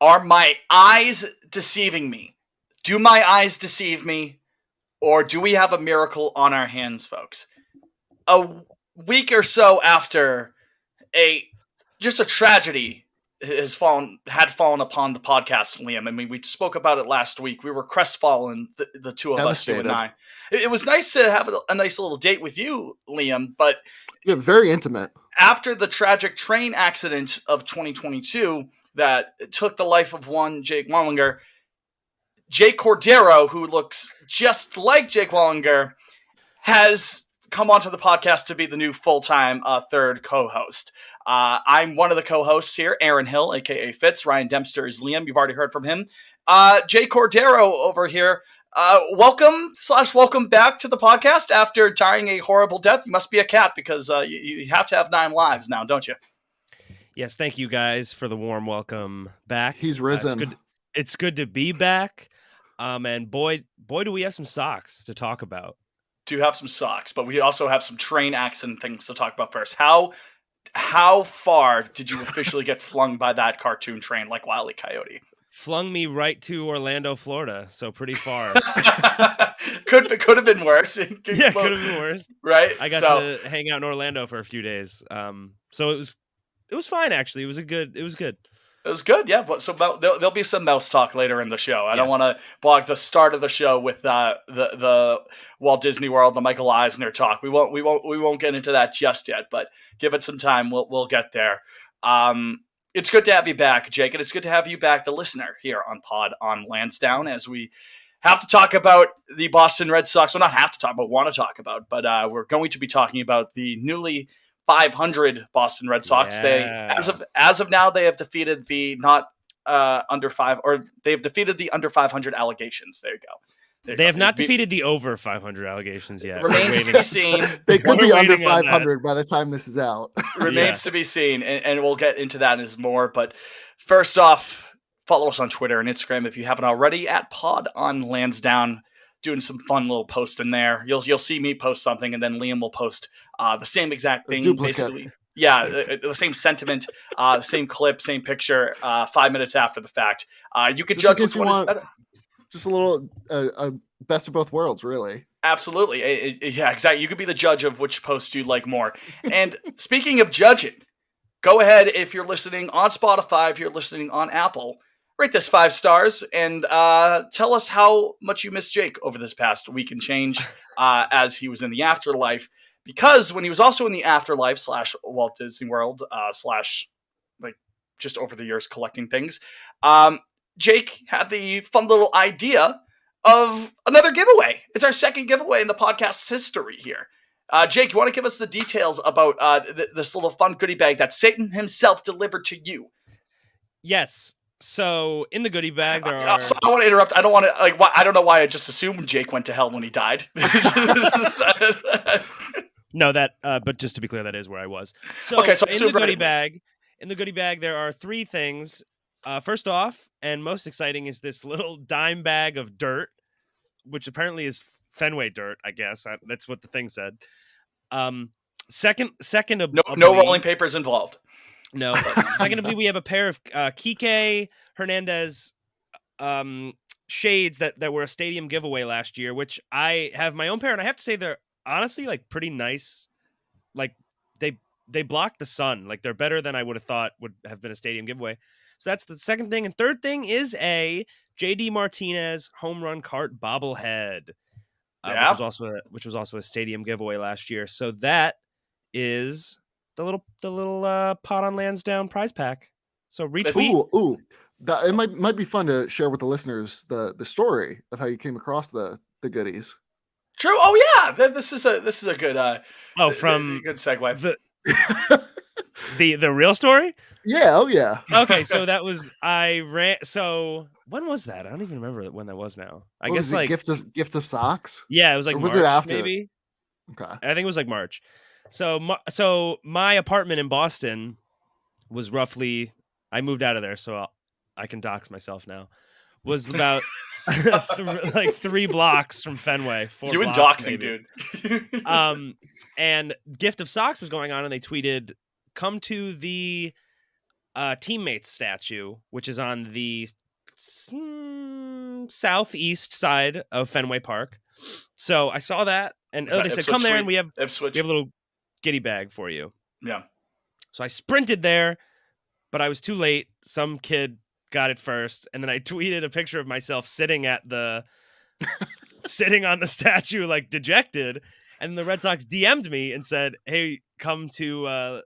Are my eyes deceiving me? Do my eyes deceive me? Or do we have a miracle on our hands, folks? A week or so after just a tragedy had fallen upon the podcast, Liam. I mean, we spoke about it last week. We were crestfallen, the two of us, you and I. It was nice to have a nice little date with you, Liam, but yeah, very intimate. After the tragic train accident of 2022 that took the life of one Jake Wallinger, Jake Cordero, who looks just like Jake Wallinger, has come onto the podcast to be the new full-time third co-host. I'm one of the co-hosts here, Aaron Hill, a.k.a. Fitz. Ryan Dempster is Liam. You've already heard from him. Jay Cordero over here. Welcome back to the podcast after dying a horrible death. You must be a cat because you have to have 9 lives now, don't you? Yes, thank you guys for the warm welcome back. He's risen. It's good to be back. And boy, do we have some socks to talk about. Do have some socks, but we also have some train accident things to talk about first. How far did you officially get flung by that cartoon train like Wile E. Coyote? Flung me right to Orlando, Florida, so pretty far. could have been worse. Yeah, could have been worse. Right? I got to hang out in Orlando for a few days. So it was fine actually. It was good. It was good, yeah. But so there'll be some mouse talk later in the show. I don't want to bog the start of the show with the Walt Disney World, the Michael Eisner talk. We won't get into that just yet. But give it some time. We'll get there. It's good to have you back, Jake, and it's good to have you back, the listener, here on Pod on Lansdowne, as we have to talk about the Boston Red Sox. Well, not have to talk, but want to talk about. But we're going to be talking about the newly 500 Boston Red Sox. Yeah. They as of now, they have defeated the under 5, or they've defeated the under 500 allegations. There you go. They have not defeated the over 500 allegations yet. Remains to be seen. They could be under 500 by the time this is out. Remains to be seen, and we'll get into that as more. But first off, follow us on Twitter and Instagram if you haven't already, at Pod on Lansdowne. Doing some fun little post in there. You'll see me post something, and then Liam will post the same exact thing, basically. Yeah, the same sentiment, same clip, same picture. 5 minutes after the fact, you could judge which one is better. Just a little best of both worlds, really. Absolutely, yeah, exactly. You could be the judge of which post you like more. And speaking of judging, go ahead if you're listening on Spotify, if you're listening on Apple. Rate this 5 stars and tell us how much you missed Jake over this past week and change as he was in the afterlife. Because when he was also in the afterlife / Walt Disney World / like just over the years collecting things, Jake had the fun little idea of another giveaway. It's our second giveaway in the podcast's history here. Jake, you want to give us the details about this little fun goodie bag that Satan himself delivered to you? Yes. So in the goodie bag, there are. So I want to interrupt. I don't want to I don't know why I just assumed Jake went to hell when he died. No, but just to be clear, that is where I was. So, okay, so in the goodie bag, there are 3 things. First off, and most exciting, is this little dime bag of dirt, which apparently is Fenway dirt. I guess that's what the thing said. Second, no rolling papers involved. No. Secondly, we have a pair of Kike Hernandez shades that were a stadium giveaway last year, which I have my own pair, and I have to say they're honestly like pretty nice. Like they block the sun. Like they're better than I would have thought would have been a stadium giveaway. So that's the second thing. And third thing is a JD Martinez home run cart bobblehead, which was also a stadium giveaway last year. So that is the little Pot on Lansdowne prize pack. So retweet. Ooh. It might be fun to share with the listeners the story of how you came across the goodies. True. Oh yeah, this is a good good segue. The real story. Yeah. Oh yeah. Okay, so that was So when was that? I don't even remember when that was now. I guess like gift of socks. Yeah, it was like or was March, it after? Maybe. Okay. I think it was like March. So my apartment in Boston was roughly. I moved out of there, so I can dox myself now. Was about like 3 blocks from Fenway. 4 you and blocks, doxing, maybe. Dude. And Gift of Socks was going on, and they tweeted, "Come to the teammates statue, which is on the southeast side of Fenway Park. So I saw that, and they said, "Come there, and we have a little goodie bag for you." Yeah. So I sprinted there, but I was too late. Some kid got it first, and then I tweeted a picture of myself sitting on the statue, like dejected. And the Red Sox DM'd me and said, "Hey, come to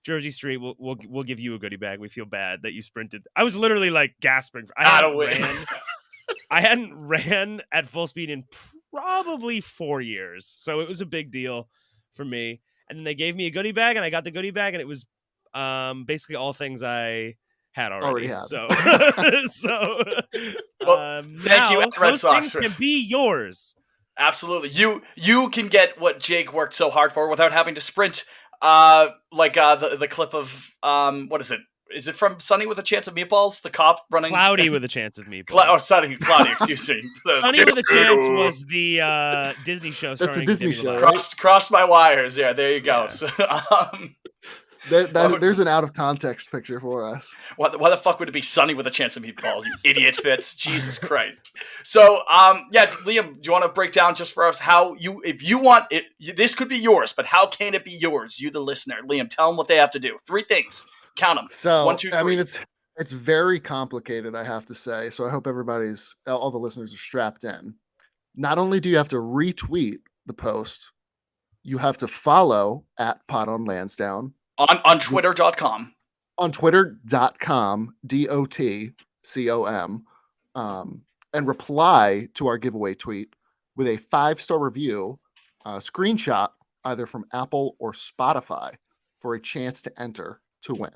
Jersey Street. We'll give you a goodie bag. We feel bad that you sprinted." I was literally like gasping. I hadn't ran at full speed in probably 4 years, so it was a big deal for me. And then they gave me a goodie bag, and I got the goodie bag, and it was basically all things I had already. So thank you, Red Sox. Things can be yours. Absolutely. You can get what Jake worked so hard for without having to sprint. The clip of what is it? Is it from Sunny with a Chance of Meatballs? The cop running Cloudy with a Chance of Meatballs. Cloudy, excuse me. Sunny with a Chance was the Disney show. That's a Disney show. Crossed my wires. Yeah, there you go. Yeah. So, there's an out of context picture for us. Why the fuck would it be Sunny with a Chance of Meatballs? You idiot, Fitz. Jesus Christ. So, Liam, do you want to break down just for us how if you want it, this could be yours, but how can it be yours? You, the listener. Liam, tell them what they have to do. 3 things. Count them. So, 1, 2, 3. I mean, it's very complicated, I have to say. So I hope all the listeners are strapped in. Not only do you have to retweet the post, you have to follow at Pot on Lansdowne. On Twitter.com. On Twitter.com, DOTCOM, and reply to our giveaway tweet with a 5-star review, screenshot either from Apple or Spotify for a chance to enter to win.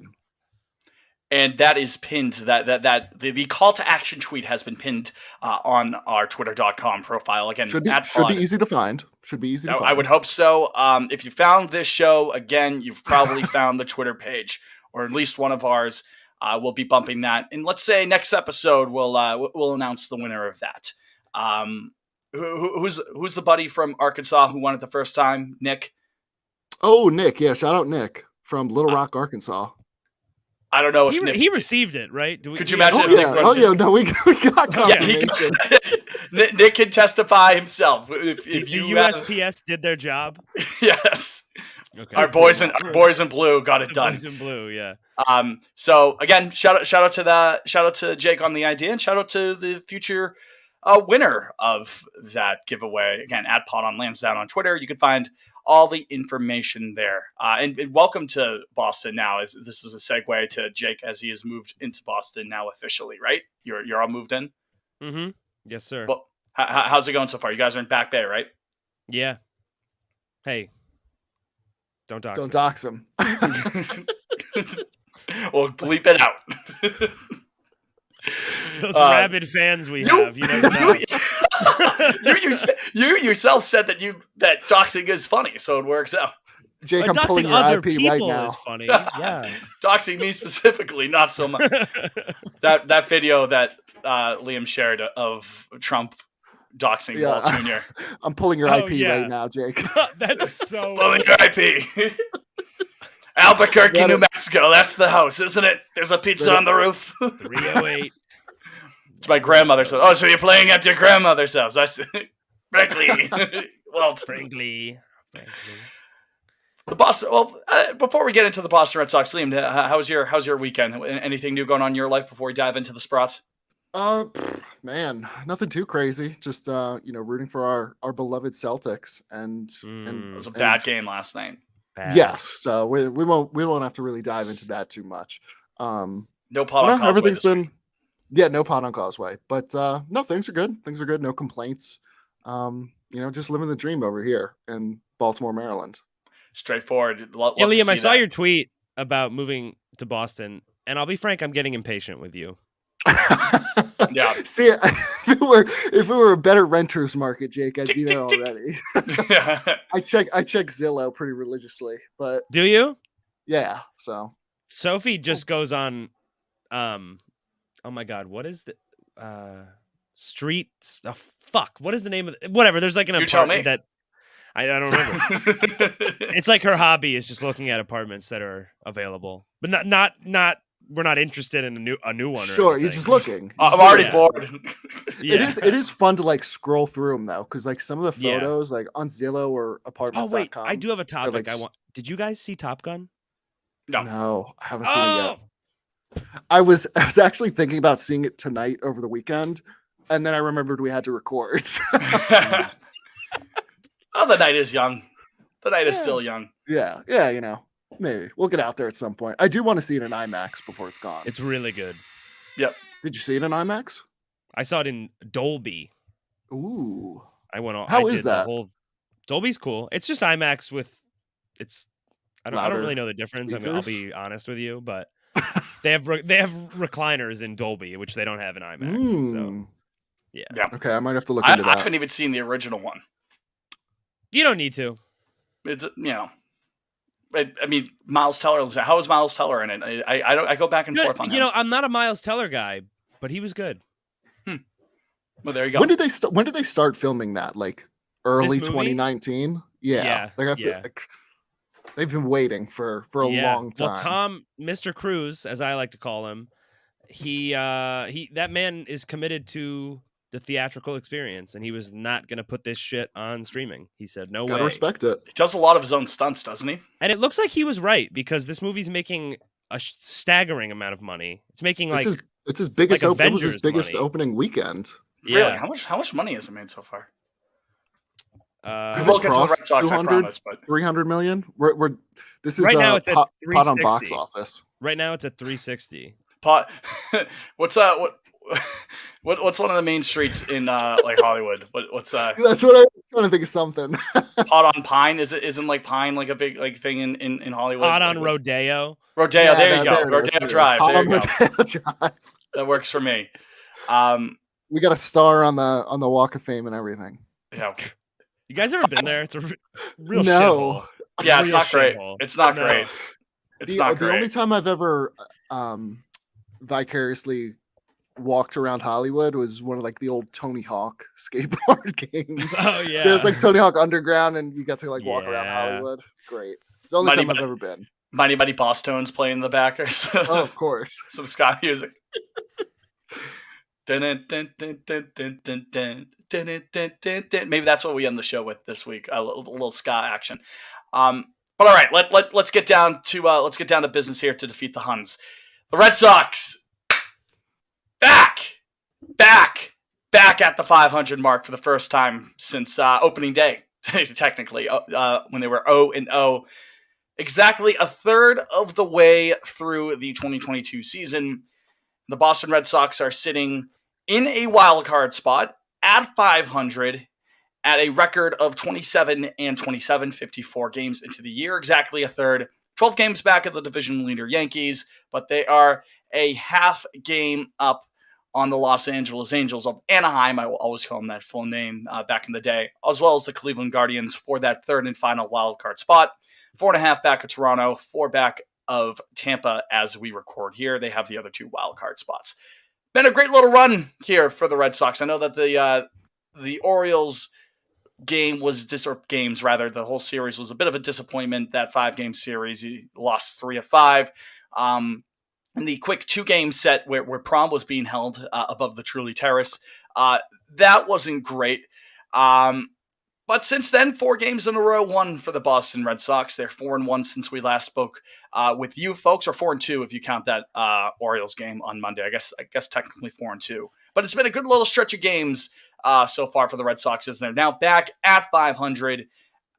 And that is pinned. The call to action tweet has been pinned on our Twitter.com profile. Again, should be easy to find. I would hope so. If you found this show, again, you've probably found the Twitter page, or at least one of ours. We'll be bumping that, and let's say next episode we'll announce the winner of that. Who's the buddy from Arkansas who won it the first time? Nick. Oh, Nick. Yeah, shout out Nick from Little Rock, Arkansas. I don't know if he received it, right? Could you imagine? No, we got confirmation. Nick can testify himself. If the USPS did their job. Yes. Okay. Our boys in blue got it done. Boys in blue, yeah. So again, shout out to Jake on the idea, and shout out to the future winner of that giveaway. Again, at Pot on Lansdowne on Twitter. You can find all the information there. And welcome to Boston now. This is a segue to Jake as he has moved into Boston now officially, right? You're all moved in? Mm-hmm. Yes, sir. Well, how's it going so far? You guys are in Back Bay, right? Yeah. Hey. Don't dox him. Well, bleep it out. Those rabid fans we have, you know. You yourself said that doxing is funny, so it works out. Jake, I'm pulling your IP right now. Is funny. Yeah. Doxing me specifically, not so much. that video that Liam shared of Trump doxing Walt Jr. I'm pulling your IP right now, Jake. That's so pulling your IP. Albuquerque, New Mexico. That's the house, isn't it? There's a pizza on the roof. 308. It's my grandmother's house. Oh, so you're playing at your grandmother's house. Frankly. Well, frankly. The Boston. Well, before we get into the Boston Red Sox, Liam, how's your weekend? Anything new going on in your life before we dive into the Sprots? Man, nothing too crazy. Just rooting for our beloved Celtics, and it was a bad game last night. Bad. Yes, so we won't have to really dive into that too much. No pot on Causeway. Everything's been no pot on Causeway, but no, things are good. Things are good. No complaints. Just living the dream over here in Baltimore, Maryland. Straightforward. Liam, I saw your tweet about moving to Boston, and I'll be frank, I'm getting impatient with you. Yeah. See, if it were a better renters market, Jake, I'd be there already. I check Zillow pretty religiously, but do you? Yeah. So Sophie just goes on. Oh my God, what is the street? Oh, fuck, what is the name of whatever? There's like an apartment that I don't remember. It's like her hobby is just looking at apartments that are available, but not. We're not interested in a new one. Sure, or you're just looking. I'm already bored. Yeah. It is fun to like scroll through them though, because like some of the Yeah. photos like on Zillow or apartments.com. Oh wait, I do have a topic. like, Did you guys see Top Gun? No, I haven't seen it yet. I was actually thinking about seeing it tonight over the weekend, and then I remembered we had to record. Oh, the night is young. The night is still young. Yeah, you know, maybe we'll get out there at some point. I do want to see it in IMAX before it's gone. It's really good. Yep. Did you see it in IMAX? I saw it in Dolby. Ooh. I went on. How is that? Dolby's cool. It's just IMAX with. I don't really know the difference. Speakers? I'll be honest with you, but they have recliners in Dolby, which they don't have in IMAX. So yeah. Okay, I might have to look into that. I haven't even seen the original one. You don't need to. It's I mean, Miles Teller. How is Miles Teller in it? I go back and forth on him. You know, I'm not a Miles Teller guy, but he was good. Well, there you go. When did they start filming that? Like early 2019? Yeah. Like I feel like they've been waiting for a long time. Well, Mr. Cruz, as I like to call him, that man is committed to the theatrical experience, and he was not going to put this shit on streaming. He said, no way. Gotta respect it. He does a lot of his own stunts, doesn't he? And it looks like he was right, because this movie's making a staggering amount of money. It's making it's his biggest like it was his biggest money. opening weekend. Really? How much money has it made so far? We'll get to the Red Sox, 200, 300 million. This is right now it's pot at on box office. Right now it's at 360. Pot. What's one of the main streets in like Hollywood? What's That's what I was trying to think of something. Pot on Pine? Isn't like Pine like a big like thing in Hollywood? Pot on Rodeo. Rodeo. Yeah, there you go. Rodeo Drive. There you go. Drive. That works for me. We got a star on the Walk of Fame and everything. Yeah. You guys ever been there? It's a real no. shithole. Yeah, it's not great. It's not great. It's not great. The only time I've ever vicariously walked around Hollywood was one of like the old Tony Hawk skateboard games. Oh yeah. There's like Tony Hawk Underground, and you got to like walk around Hollywood. It's great. It's the only time I've ever been. Mighty Mighty Boss Tones playing in the back or something. Oh, of course. Some ska music. Maybe that's what we end the show with this week. A little ska action. But all right, let's get down to business here to defeat the Huns. The Red Sox back at the 500 mark for the first time since opening day. Technically, when they were 0-0, exactly a third of the way through the 2022 season. The Boston Red Sox are sitting in a wild card spot at 500 at a record of 27-27, 54 games into the year, exactly a third, 12 games back of the division leader Yankees, but they are a half game up on the Los Angeles Angels of Anaheim. I will always call them that full name back in the day, as well as the Cleveland Guardians for that third and final wild card spot. 4.5 back of Toronto, 4 back of Tampa as we record here. They have the other 2 wild card spots. Been a great little run here for the Red Sox. I know that the Orioles the whole series was a bit of a disappointment. That 5-game series, he lost 3 of 5. And the quick 2-game set where Prom was being held above the Truly Terrace, that wasn't great. But since then, 4 games in a row won for the Boston Red Sox. They're 4-1 since we last spoke with you folks, or 4-2 if you count that Orioles game on Monday. I guess technically 4-2. But it's been a good little stretch of games so far for the Red Sox, as they're now back at 500,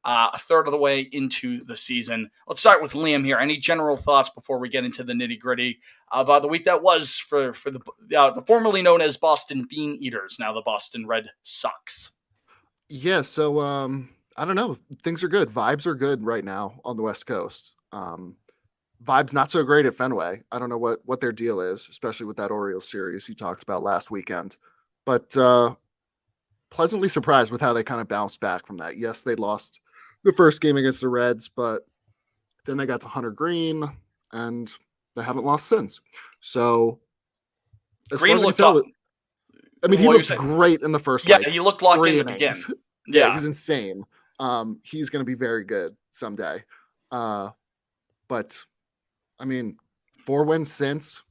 a third of the way into the season. Let's start with Liam here. Any general thoughts before we get into the nitty-gritty of the week that was for the formerly known as Boston Bean Eaters, now the Boston Red Sox? Yeah, so I don't know. Things are good. Vibes are good right now on the West Coast. Vibes not so great at Fenway. I don't know what their deal is, especially with that Orioles series you talked about last weekend. But pleasantly surprised with how they kind of bounced back from that. Yes, they lost the first game against the Reds, but then they got to Hunter Green, and they haven't lost since. So Green looked up. I mean, he looked great in the first. Yeah, he looked locked in to begin. Yeah, it was insane. He's going to be very good someday. But I mean, 4 wins since.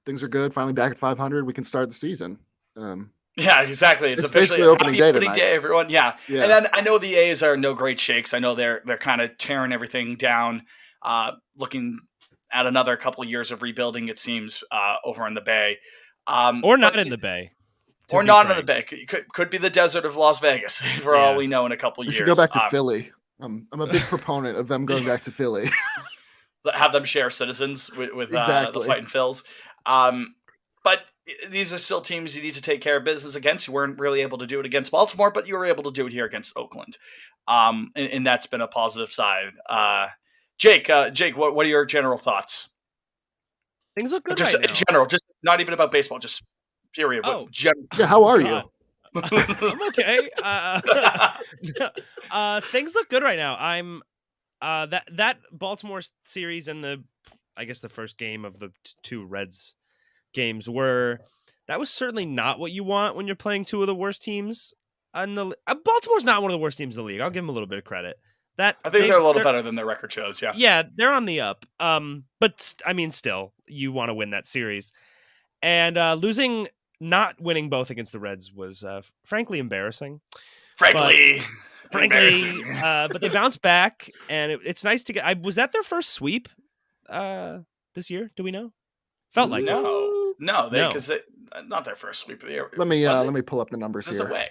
Things are good. Finally back at 500. We can start the season. Yeah, exactly. It's officially opening day opening tonight. day, everyone. Yeah. And then I know the A's are no great shakes. I know they're kind of tearing everything down, looking at another couple of years of rebuilding, it seems, over in the Bay. Or not in the Bay. Or not in the Bay. Could be the desert of Las Vegas, for all we know in a couple of years. We should go back to Philly. I'm a big proponent of them going back to Philly. Have them share citizens with exactly. the Fighting Phils. But these are still teams you need to take care of business against. You weren't really able to do it against Baltimore, but you were able to do it here against Oakland. And that's been a positive side. Jake, what are your general thoughts? Things look good just right now. In general, just not even about baseball, just period. How are you? I'm okay. Things look good right now. I'm that Baltimore series and the first game of the 2 Reds games that was certainly not what you want when you're playing 2 of the worst teams. Baltimore's not one of the worst teams in the league. I'll give them a little bit of credit. I think they're a little better than their record shows. Yeah. Yeah, they're on the up. But I mean, still, you want to win that series, and not winning both against the Reds was frankly embarrassing. Frankly, but they bounced back, and it's nice to get. Was that their first sweep this year? Do we know? Felt like no, because not their first sweep of the year. Let me pull up the numbers here. Away.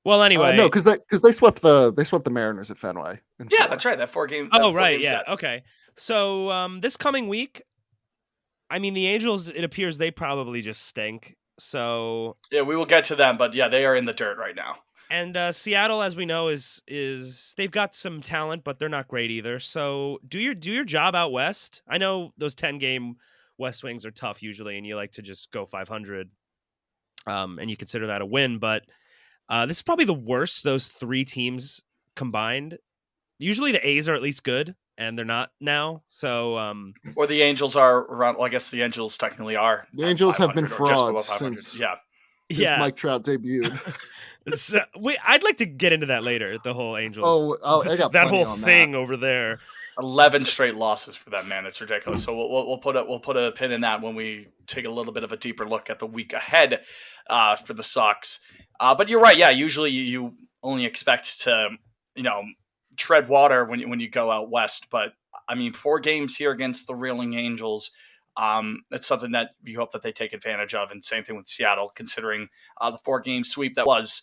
Well, anyway, no, because they swept the Mariners at Fenway. Yeah, that's right. That 4 game. Oh, right. Yeah. Set. Okay. So this coming week, I mean, the Angels. It appears they probably just stink. So yeah, we will get to them, but yeah, they are in the dirt right now. And Seattle, as we know, is they've got some talent, but they're not great either. So do your job out west. I know those 10-game West swings are tough usually, and you like to just go 500, and you consider that a win. But this is probably the worst. Those 3 teams combined. Usually the A's are at least good, and they're not now. So or the Angels are around. Well, I guess the Angels technically are. The Angels have been frauds since Mike Trout debuted. So, I'd like to get into that later. The whole Angels. I got that whole thing over there. 11 straight losses for that man. It's ridiculous. So we'll put a pin in that when we take a little bit of a deeper look at the week ahead for the Sox. But you're right. Yeah, usually you only expect to tread water when you go out west. But I mean, 4 games here against the reeling Angels. It's something that we hope that they take advantage of. And same thing with Seattle, considering the 4-game sweep that was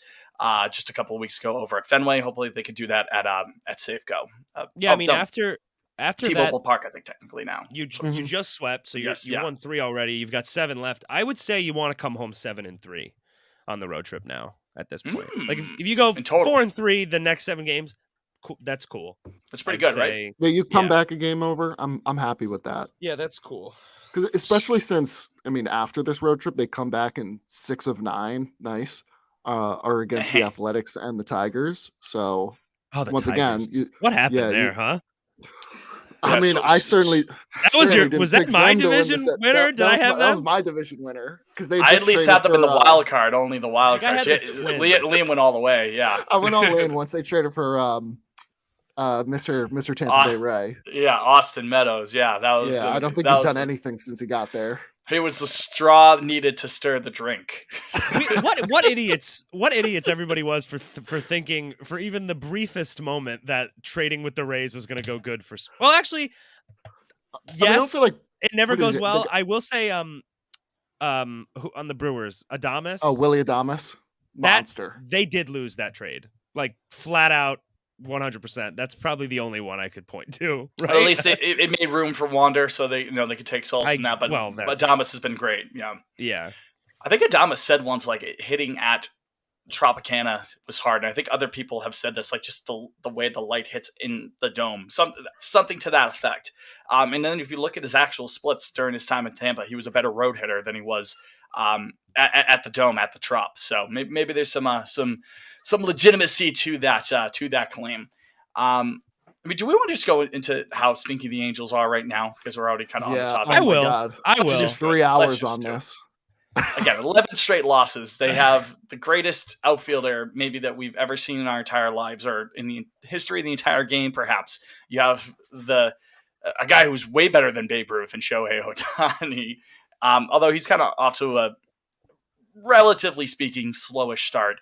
just a couple of weeks ago over at Fenway. Hopefully they could do that at Safeco. After T-Mobile Park, I think technically now. You just swept, so you won 3 already. You've got 7 left. I would say you want to come home 7-3 on the road trip now at this point. Like if you go 4-3 the next 7 games, cool, that's cool. That's pretty good, right? Yeah, you come back a game over. I'm happy with that. Yeah, that's cool. Because especially since after this road trip they come back in 6 of 9. Nice. Are against the Athletics and the Tigers. So once Tigers. Again, what happened there, huh? I mean, I certainly. Was that my division winner? Did I have that? That was my division winner because I at least had them in the wild card. Only the wild card. Liam went all the way. Yeah, I went all in once they traded for Mr. Tampa Bay Ray. Yeah, Austin Meadows. Yeah, that was. Yeah, I don't think he's done anything since he got there. He was the straw needed to stir the drink. What idiots everybody was for thinking for even the briefest moment that trading with the Rays was going to go good for. Well, actually, yes, it never goes well. I will say, who on the Brewers, Adames. Oh, Willie Adames, monster. They did lose that trade, like flat out. 100%. That's probably the only one I could point to. Right? At least it made room for Wander, so they they could take solace in that. But Adames has been great. Yeah. I think Adames said once hitting at Tropicana was hard, and I think other people have said this, just the way the light hits in the dome, something to that effect. And then if you look at his actual splits during his time in Tampa, he was a better road hitter than he was at the dome at the Trop. So maybe there's some legitimacy to that claim. I mean, do we want to just go into how stinky the Angels are right now? Because we're already kind of on the topic. I will. God. I will. Just 3 hours on this. again, 11 straight losses. They have the greatest outfielder maybe that we've ever seen in our entire lives, or in the history of the entire game, perhaps. You have a guy who's way better than Babe Ruth and Shohei Ohtani, although he's kind of off to a, relatively speaking, slowish start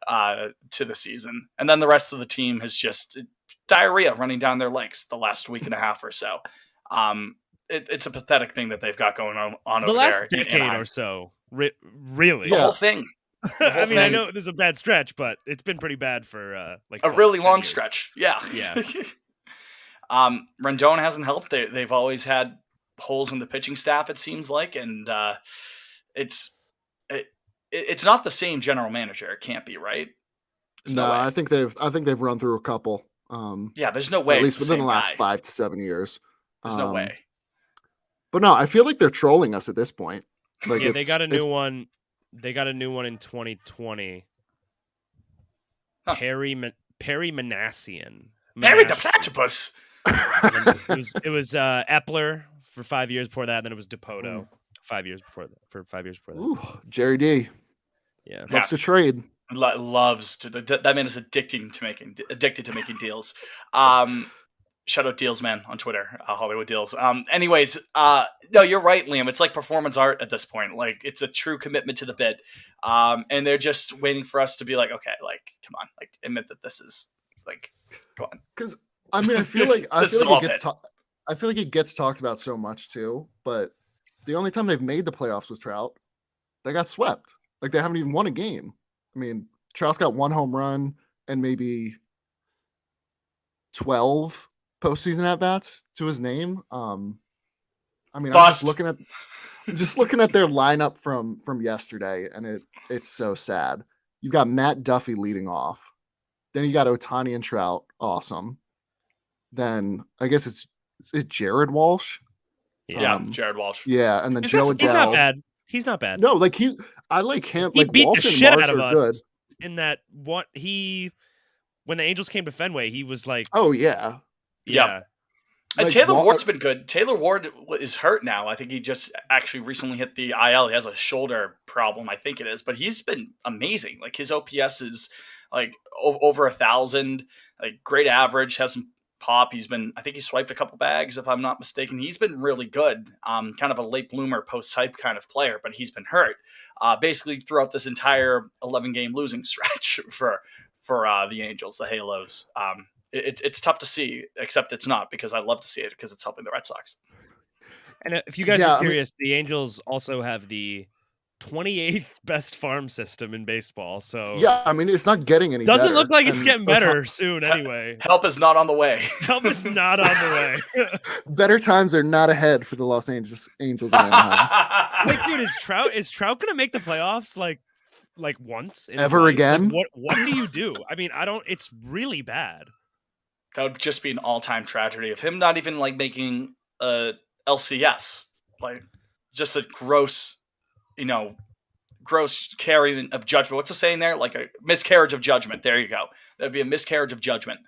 to the season. And then the rest of the team has just diarrhea running down their legs the last week and a half or so. It's a pathetic thing that they've got going on over the last there decade or so. Really, the whole thing. I mean, I know there's a bad stretch, but it's been pretty bad for like a really long years. stretch. Yeah. Rendon hasn't helped. They've always had holes in the pitching staff, it seems like, and it's not the same general manager. It can't be, right? There's no way. I think they've run through a couple. There's no way. At least within the last 5 to 7 years. There's no way. But no, I feel like they're trolling us at this point. Like they got a new one. They got a new one in 2020. Huh. Perry Manassian. Perry the Platypus. It was Epler for 5 years before that. And then it was Dipoto 5 years before that. For 5 years before that. Ooh, Jerry D. Yeah, loves to trade. Loves to. That man is addicted to making deals. Shout out Deals Man on Twitter, Hollywood Deals. Anyways, no, you're right, Liam. It's like performance art at this point. Like, it's a true commitment to the bit. And they're just waiting for us to be like, okay, like, come on, like, admit that this is, like, go on. Because I mean, I feel like it gets talked about so much too. But the only time they've made the playoffs with Trout, they got swept. Like, they haven't even won a game. I mean, Trout's got 1 home run and maybe 12 postseason at bats to his name. I mean, I'm just looking at their lineup from yesterday, and it's so sad. You got Matt Duffy leading off, then you got Ohtani and Trout, awesome. Then I guess it's Jared Walsh. Yeah, Jared Walsh. Yeah, and then Joe Adele. He's not bad. He's not bad. No, like I like him. He like beat Walsh the shit and Marsh out of us good. in that what he when the Angels came to Fenway, he was like, oh yeah. Yeah. And Taylor Ward's been good. Taylor Ward is hurt now. I think he just actually recently hit the IL. He has a shoulder problem, I think it is. But he's been amazing. Like, his OPS is like over 1,000. Like, great average. Has some pop. I think he swiped a couple bags, if I'm not mistaken. He's been really good. Kind of a late bloomer, post-hype kind of player, but he's been hurt. Basically throughout this entire 11-game losing stretch for the Angels, the Halos. It's tough to see, except it's not, because I love to see it because it's helping the Red Sox. And if you guys are curious, the Angels also have the 28th best farm system in baseball. So yeah, I mean, it's not getting any doesn't better. look like it's getting better soon anyway. Help is not on the way. Help is not on the way. Better times are not ahead for the Los Angeles Angels in Anaheim. Like, dude, is Trout gonna make the playoffs like once ever again? Like, what do you do? I mean, it's really bad. That would just be an all-time tragedy of him not even like making a LCS, like just a gross carrying of judgment. What's the saying there? Like a miscarriage of judgment. There you go. That'd be a miscarriage of judgment.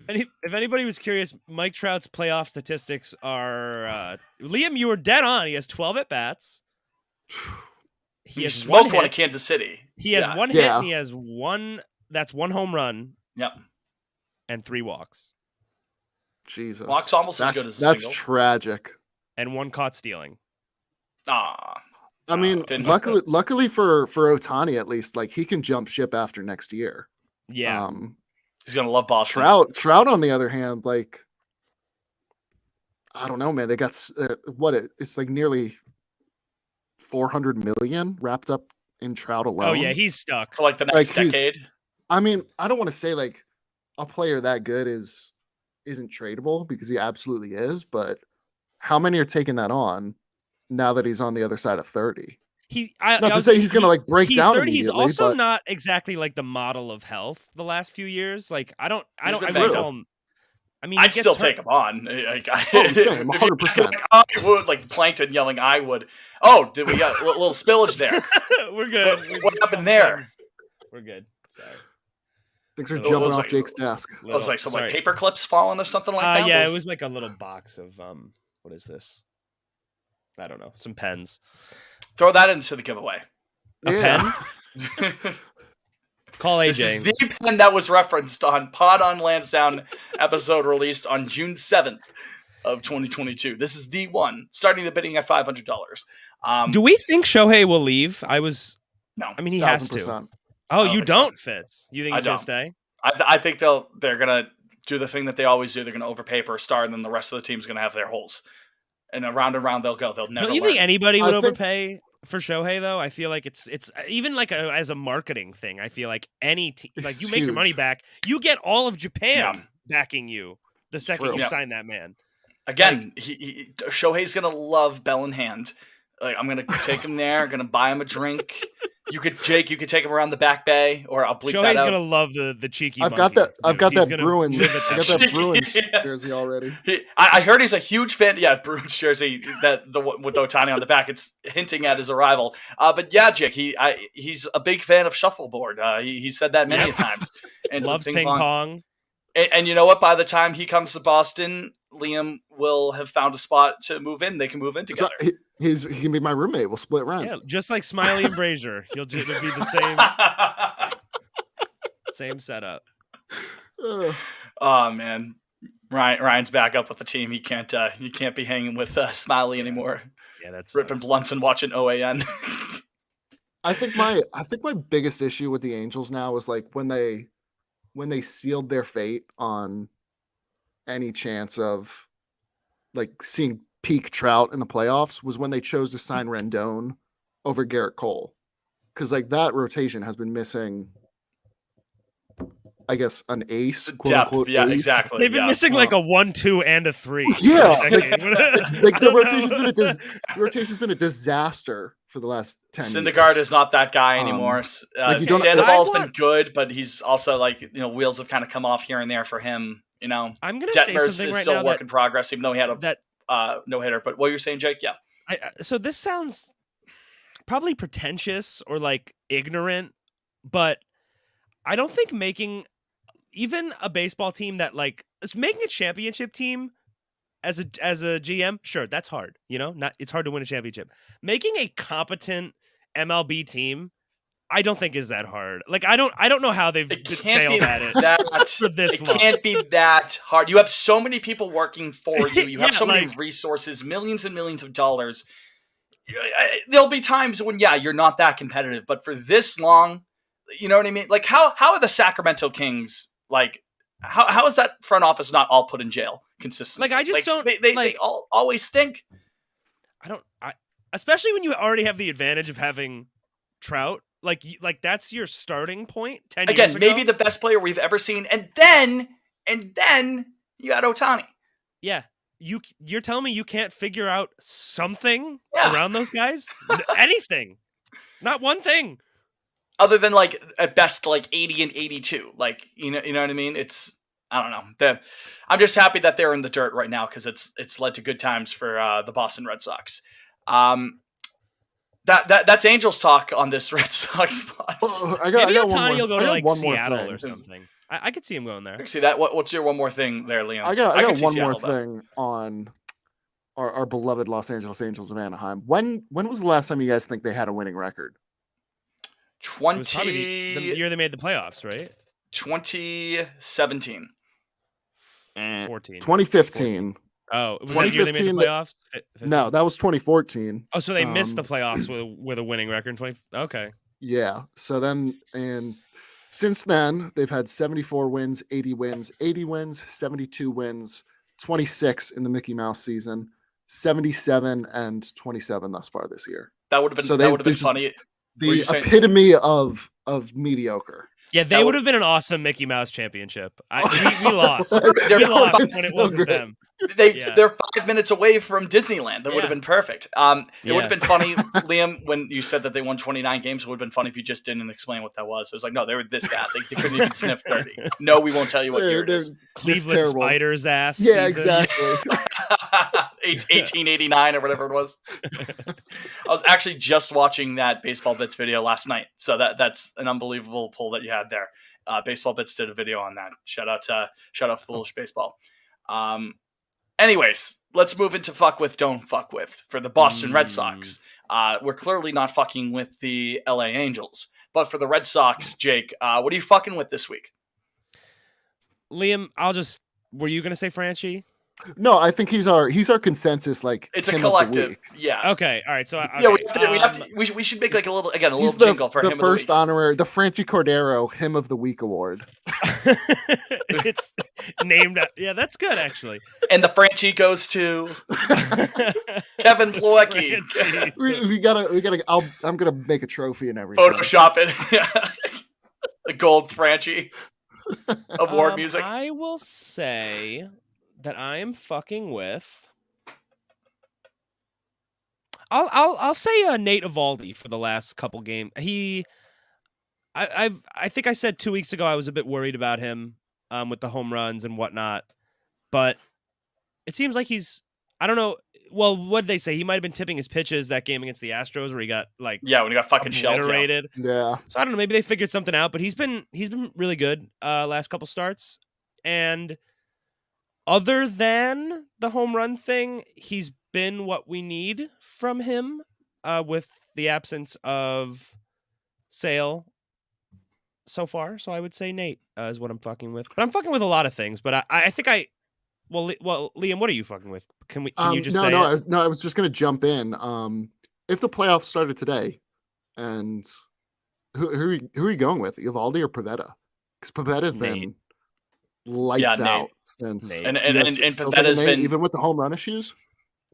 And if anybody was curious, Mike Trout's playoff statistics are Liam. You were dead on. He has 12 at bats. He smoked one at Kansas City. He has 1 hit. And he has 1. That's 1 home run. Yep. And 3 walks. Jesus. Walks almost as good as a that's single. Tragic. And 1 caught stealing. I mean, luckily for Ohtani, at least, like, he can jump ship after next year. Yeah. He's gonna love Boston. Trout, on the other hand, like, I don't know, man. They got it's like nearly 400 million wrapped up in Trout alone. Oh yeah, he's stuck for like the next decade. I mean, I don't want to say like a player that good isn't tradable, because he absolutely is, but how many are taking that on now that he's on the other side of 30? Not to say he's gonna like break down 30, he's also but not exactly like the model of health the last few years. Like I mean, I'd still take him on. Like, 100%. I would, like Plankton yelling, I would. Oh, did we got a little spillage there? We're good. What happened there? We're good. Sorry. Things are jumping off Jake's desk. It was like some like paper clips falling or something like that. Yeah, it was like a little box of what is this? I don't know, some pens. Throw that into the giveaway. A pen? Call AJ. This is the pen that was referenced on Pod on Lansdowne episode released on June 7th of 2022. This is the one, starting the bidding at $500. Do we think Shohei will leave? No. I mean, he has to. I You don't, Fitz? You think he's going to stay? I think they're going to do the thing that they always do. They're going to overpay for a star, and then the rest of the team's going to have their holes. And around they'll go. They'll never. Don't you think anybody would overpay for Shohei, though? I feel like it's even like as a marketing thing. I feel like any team, like you make your money back, you get all of Japan backing you the second you sign that man. Again, Shohei's gonna love Bell in hand. Like, I'm gonna take him there. Gonna buy him a drink. You could take him around the back bay, or I'll bleep that out. Shohei's gonna love the cheeky. I've got that Bruins. I got that Bruins jersey already. I heard he's a huge fan. Yeah, Bruins jersey with Ohtani on the back. It's hinting at his arrival. But yeah, Jake, he's a big fan of shuffleboard. He said that many times. And loves ping pong. And you know what? By the time he comes to Boston, Liam will have found a spot to move in. They can move in together. He can be my roommate. We'll split rent. Yeah, just like Smiley and Brazier. It'll be the same setup. Oh man, Ryan's back up with the team. He can't be hanging with Smiley anymore. Yeah, that's ripping blunts and watching OAN. I think my biggest issue with the Angels now is like when they sealed their fate on any chance of like seeing peak Trout in the playoffs was when they chose to sign Rendon over Garrett Cole. Because like that rotation has been missing, I guess, an ace, quote unquote. Yeah, ace. Exactly. They've been missing like a 1-2 and a 3. Yeah, like the rotation's been a disaster for the last 10 Syndergaard years. is not that guy anymore. Sandoval's been good, but he's also like, wheels have kind of come off here and there for him. I'm gonna say something right still now work in progress, even though he had a no hitter. But what you're saying, Jake? Yeah. So this sounds probably pretentious or like ignorant, but I don't think making even a baseball team that like is making a championship team as a GM, sure, that's hard. It's hard to win a championship. Making a competent MLB team, I don't think is that hard. Like I don't know how they've failed at it for this long. It can't be that hard. You have so many people working for you. You have so many resources, millions and millions of dollars. There'll be times when you're not that competitive, but for this long, you know what I mean? Like how are the Sacramento Kings like? How is that front office not all put in jail consistently? Like I just don't. They all always stink. Especially when you already have the advantage of having Trout. Like that's your starting point. 10 years ago. Maybe the best player we've ever seen, and then you had Ohtani. Yeah, you're telling me you can't figure out something around those guys? Anything? Not one thing. Other than like at best like 80 and 82. Like you know what I mean? It's I don't know. I'm just happy that they're in the dirt right now because it's led to good times for the Boston Red Sox. That's Angels talk on this Red Sox spot. Maybe Ohtani will go to like Seattle or something. I could see him going there. I can see that. What's your one more thing there, Liam? I got one more thing on our beloved Los Angeles Angels of Anaheim. When was the last time you guys think they had a winning record? The year they made the playoffs, right? 2017. 14. 2015. Oh, was that the year they made the playoffs? No, that was 2014. Oh, so they missed the playoffs with a winning record. Okay. Yeah. So then, and since then, they've had 74 wins, 80 wins, 80 wins, 72 wins, 26 in the Mickey Mouse season, 77 and 27 thus far this year. That would have been funny. The epitome of mediocre. Yeah, they would have been an awesome Mickey Mouse championship. We lost. We lost when it wasn't them. They're 5 minutes away from Disneyland. That would have been perfect. It would have been funny, Liam, when you said that they won 29 games. It would have been funny if you just didn't explain what that was. It was like, no, they were this bad. They couldn't even sniff 30. No, we won't tell you what year it is. Cleveland Spiders ass. Yeah, season. exactly. 1889 or whatever it was. I was actually just watching that Baseball Bits video last night. So that's an unbelievable pull that you had there. Baseball Bits did a video on that. Shout out Foolish Baseball. Anyways, let's move into fuck with, don't fuck with for the Boston Red Sox. We're clearly not fucking with the LA Angels. But for the Red Sox, Jake, what are you fucking with this week? Liam, were you going to say Franchi? No, I think he's our consensus. Like, it's a collective. Yeah. Okay. All right. So yeah, we should make like a little jingle for him. The first honorary, the Franchi Cordero Him of the Week award. It's named. Yeah, that's good actually. And the Franchi goes to Kevin Plawecki. we gotta. I'm gonna make a trophy and everything. Photoshop it. The gold Franchi award music. I will say that I am fucking with. I'll say Nate Eovaldi for the last couple games. I think I said 2 weeks ago I was a bit worried about him with the home runs and whatnot, but it seems like he's. I don't know. Well, what did they say? He might have been tipping his pitches that game against the Astros where he got when he got fucking obliterated. Yeah. So I don't know. Maybe they figured something out, but he's been really good last couple starts. And other than the home run thing, he's been what we need from him with the absence of Sale so far. So I would say Nate is what I'm fucking with. But I'm fucking with a lot of things. But I think Well, Liam, what are you fucking with? Can you just say it? No, I was just gonna jump in. If the playoffs started today, and who are you going with, Eovaldi or Pivetta? Because Pivetta's been lights out since, and Pivetta's been even with the home run issues.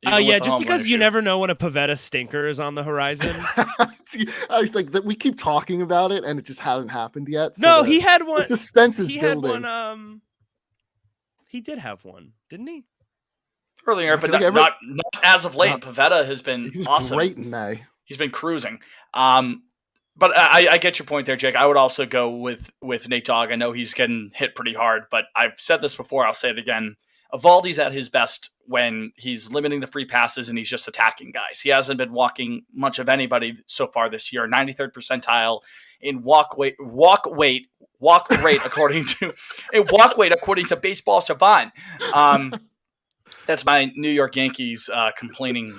Just because you never know when a Pivetta stinker is on the horizon. I was like, we keep talking about it, and it just hasn't happened yet. So no, he had one. The suspense is building. Had one. He did have one, didn't he? Earlier, but not as of late. Pivetta has been awesome. Great in May. He's been cruising. But I get your point there, Jake. I would also go with Nate Dogg. I know he's getting hit pretty hard, but I've said this before. I'll say it again. Eovaldi's at his best when he's limiting the free passes and he's just attacking guys. He hasn't been walking much of anybody so far this year. 93rd percentile in walk rate according to Baseball Savant. That's my New York Yankees complaining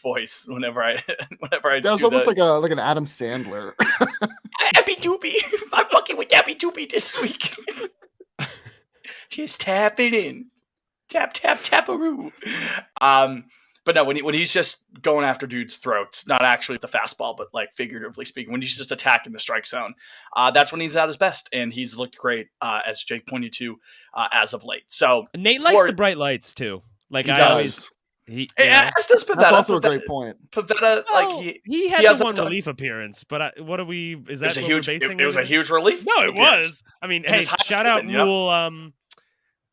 voice whenever I that was almost like an Adam Sandler. Abby Doobie. I'm fucking with Abby Doobie this week. Just tap it in. Tap, tap, taparoo. But no, when he's just going after dudes' throats, not actually with the fastball, but like figuratively speaking, when he's just attacking the strike zone, that's when he's at his best. And he's looked great, as Jake pointed to, as of late. So Nate likes the bright lights too. Like he I does. Always, as does Pivetta. That's also a great point. Pivetta, he had the one relief appearance, but what are we? Is that it was a huge relief? No, it was. I mean, hey, shout out rule.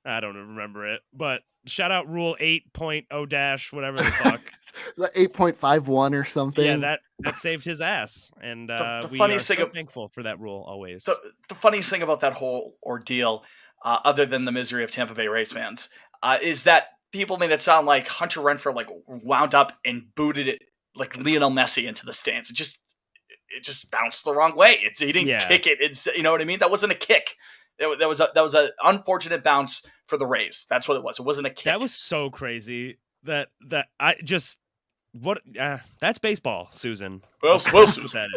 I don't remember it, but shout out rule 8.0 whatever the fuck. 8.51 or something. Yeah, that saved his ass, and we are thankful for that rule always. The funniest thing about that whole ordeal, other than the misery of Tampa Bay Rays fans, is that people made it sound like Hunter Renfroe wound up and booted it like Lionel Messi into the stands. It just bounced the wrong way. He didn't kick it. It's, you know what I mean? That wasn't a kick. That was an unfortunate bounce for the Rays. That's what it was. It wasn't a kick. That was so crazy that I just that's baseball, Susan. Well, Susan,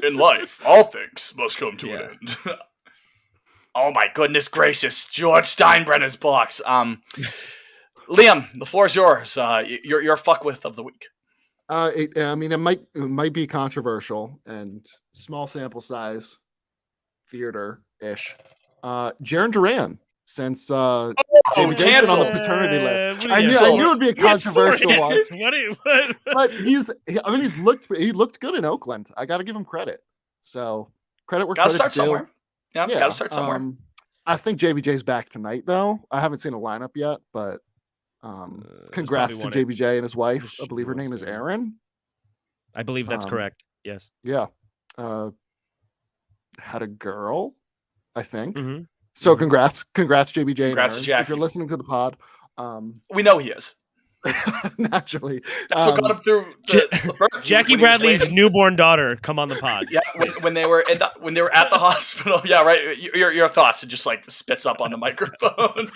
in life, all things must come to an end. Oh my goodness gracious, George Steinbrenner's box. Liam, the floor is yours. Your fuck with of the week. It might be controversial and small sample size, theater-ish. Jaron Duran, since Jamie James on the paternity list. I knew it would be a controversial one. But he looked good in Oakland. I got to give him credit. So credit where credit's due. Somewhere. Yeah, gotta start somewhere. I think JBJ's back tonight, though. I haven't seen a lineup yet, but congrats to JBJ and his wife. I believe her name is Erin. I believe that's correct. Yes. Yeah. Had a girl, I think. Mm-hmm. So congrats JBJ. Congrats to Jackie. If you're listening to the pod, we know he is. Naturally. That's what got him through birth. Jackie Bradley's newborn daughter come on the pod. Yeah, when they were at the hospital. Yeah, right. Your thoughts, and just like spits up on the microphone.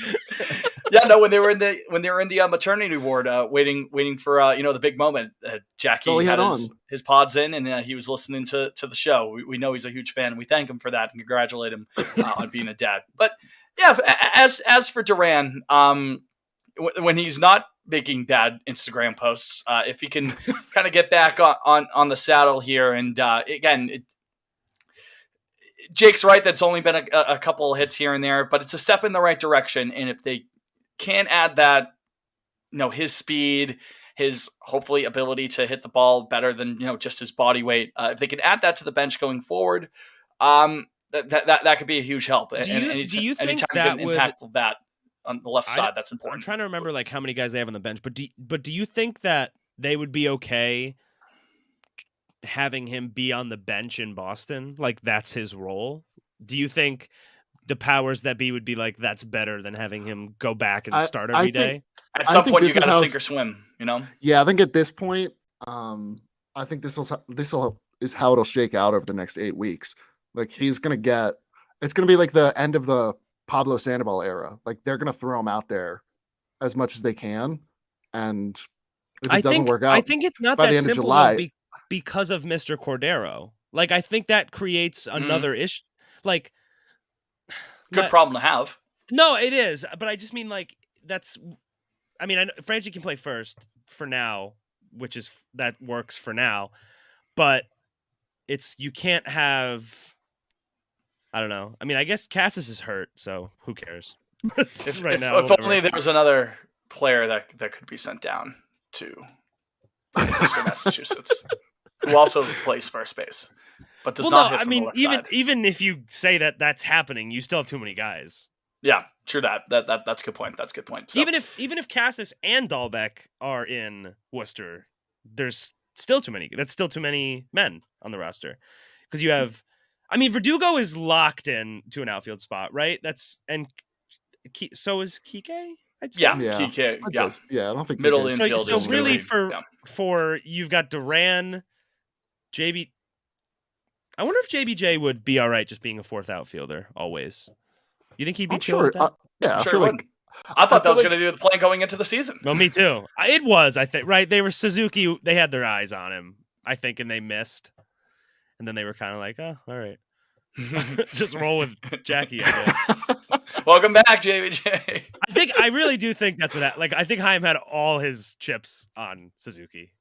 Yeah, no. When they were in the maternity ward, waiting for the big moment. Jackie had his pods in, and he was listening to the show. We know he's a huge fan, and we thank him for that and congratulate him on being a dad. But yeah, as for Duran, when he's not making bad Instagram posts, if he can kind of get back on the saddle here, and again, Jake's right. That's only been a couple of hits here and there, but it's a step in the right direction. And if they can add that, his speed, his hopefully ability to hit the ball better than just his body weight, if they can add that to the bench going forward, that could be a huge help. Do you think anytime that you can impact that on the left side, that's important. I'm trying to remember how many guys they have on the bench, but do you think that they would be okay having him be on the bench in Boston? Like that's his role? Do you think the powers that be would be like, that's better than having him go back and start every day? At some point, you got to sink or swim, Yeah, I think at this point, I think this is how it'll shake out over the next 8 weeks. Like it's going to be like the end of the Pablo Sandoval era. Like they're going to throw him out there as much as they can. And if it doesn't work out, I think it's not by that the end simple of July, because of Mr. Cordero. Like, I think that creates another issue. Like, good problem to have. No, it is. But I just mean Franchi can play first for now, that works for now. But you can't have, I don't know. I mean, I guess Cassis is hurt, so who cares? If only there was another player that could be sent down to Massachusetts, who also plays first base, but does not hit from the left side. Even if you say that that's happening, you still have too many guys. Yeah, true that. That's a good point. That's a good point. So, even if Cassis and Dahlbeck are in Worcester, there's still too many. That's still too many men on the roster, because you have. I mean, Verdugo is locked in to an outfield spot, right? So is Kike. I'd say. Yeah, Kike. Yeah, I don't think middle infield. So really, for you've got Duran, JB. I wonder if JBJ would be all right just being a fourth outfielder always. You think he'd be chill with that? Yeah, I feel like. I thought that was going to be the plan going into the season. Well, me too. It was, I think, right? They were Suzuki. They had their eyes on him, I think, and they missed. And then they were kind of like, oh, all right. Just roll with Jackie, I guess. Welcome back, JBJ. I really do think that's what I think Chaim had all his chips on Suzuki.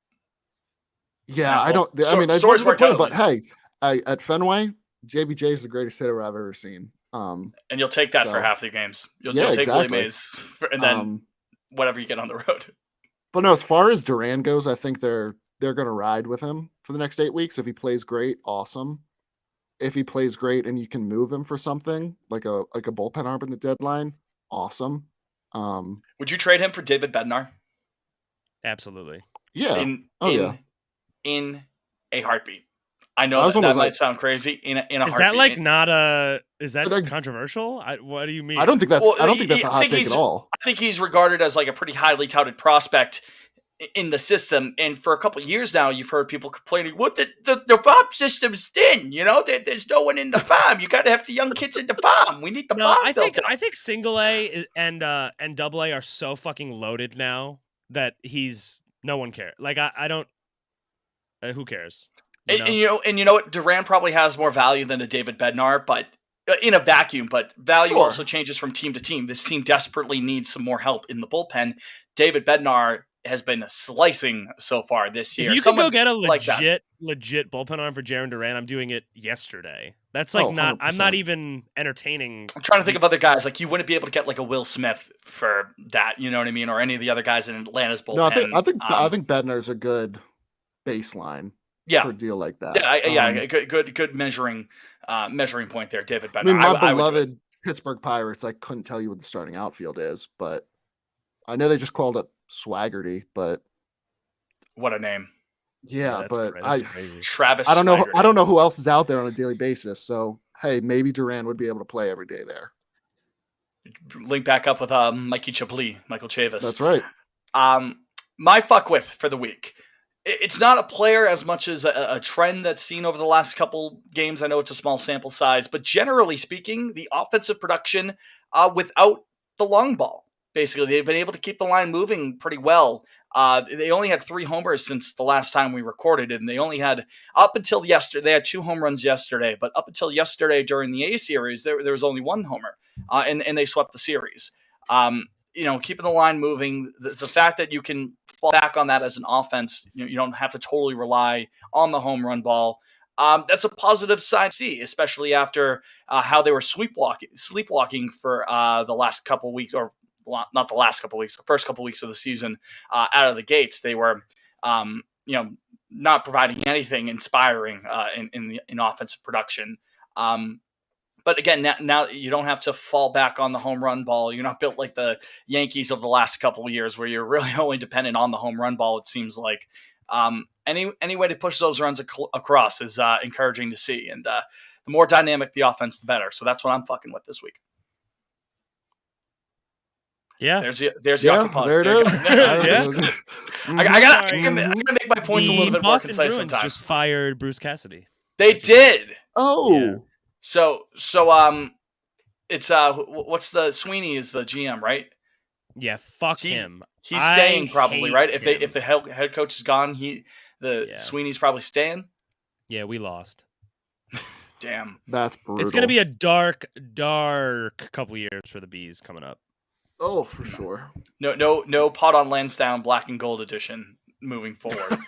Yeah, I don't. I mean, it's the point, but hey, at Fenway, JBJ is the greatest hitter I've ever seen. And you'll take that for half the games. You'll take Willie Mays, and then whatever you get on the road. But no, as far as Duran goes, I think they're going to ride with him for the next 8 weeks. If he plays great, awesome. If he plays great and you can move him for something like a bullpen arm in the deadline, awesome. Would you trade him for David Bednar? Absolutely. Yeah. In a heartbeat. I know that might sound crazy. In a heartbeat. Is that like not a? Is that controversial? What do you mean? I don't think that's. I don't think that's a hot take at all. I think he's regarded as like a pretty highly touted prospect in the system, and for a couple of years now, you've heard people complaining, "What the farm system's thin? There's no one in the farm. You got to have the young kids in the farm. We need the farm." I think single A and double A are so fucking loaded now that no one cares. Like I don't. Who cares? And you know what? Duran probably has more value than a David Bednar, but in a vacuum. But value also changes from team to team. This team desperately needs some more help in the bullpen. David Bednar has been slicing so far this year. If you can go get a legit bullpen arm for Jarren Duran, I'm doing it yesterday. That's like not. 100%. I'm not even entertaining. I'm trying to think of other guys. Like you wouldn't be able to get like a Will Smith for that. You know what I mean? Or any of the other guys in Atlanta's bullpen. No, I think Bednar's a good baseline. For a deal like that. Good measuring point there, David Bednar. I mean, my beloved Pittsburgh Pirates, I couldn't tell you what the starting outfield is, but I know they just called it Swaggerty, but what a name. Yeah, but Travis I don't know. Swaggerty. I don't know who else is out there on a daily basis. So hey, maybe Duran would be able to play every day there. Link back up with Michael Chavis. That's right. My fuck with for the week. it's not a player as much as a trend that's seen over the last couple games. I know it's a small sample size, but generally speaking, the offensive production without the long ball, basically, they've been able to keep the line moving pretty well. They only had 3 homers since the last time we recorded, and they only had, up until yesterday, they had 2 home runs yesterday, but up until yesterday during the A series, there was only 1 homer, and they swept the series. Keeping the line moving, the fact that you can fall back on that as an offense, you don't have to totally rely on the home run ball. That's a positive sign to see, especially after how they were sleepwalking for the last couple of weeks, or not the last couple of weeks, the first couple of weeks of the season out of the gates. They were, not providing anything inspiring in offensive production. But again, now you don't have to fall back on the home run ball. You're not built like the Yankees of the last couple of years, where you're really only dependent on the home run ball. It seems like any way to push those runs across is encouraging to see. And the more dynamic the offense, the better. So that's what I'm fucking with this week. Yeah, there's the Aquapause. There it is. I gotta make my points a little bit more concise sometimes. sometimes. Just fired Bruce Cassidy. They did. Oh. Yeah. So it's what's the Sweeney is the GM, right? Yeah, fuck him. He's staying probably, right? Him. If the head coach is gone, Sweeney's probably staying. Yeah, we lost. Damn, that's brutal. It's gonna be a dark couple years for the Bees coming up. Oh, for sure. No pot on Lansdowne Black and Gold edition moving forward.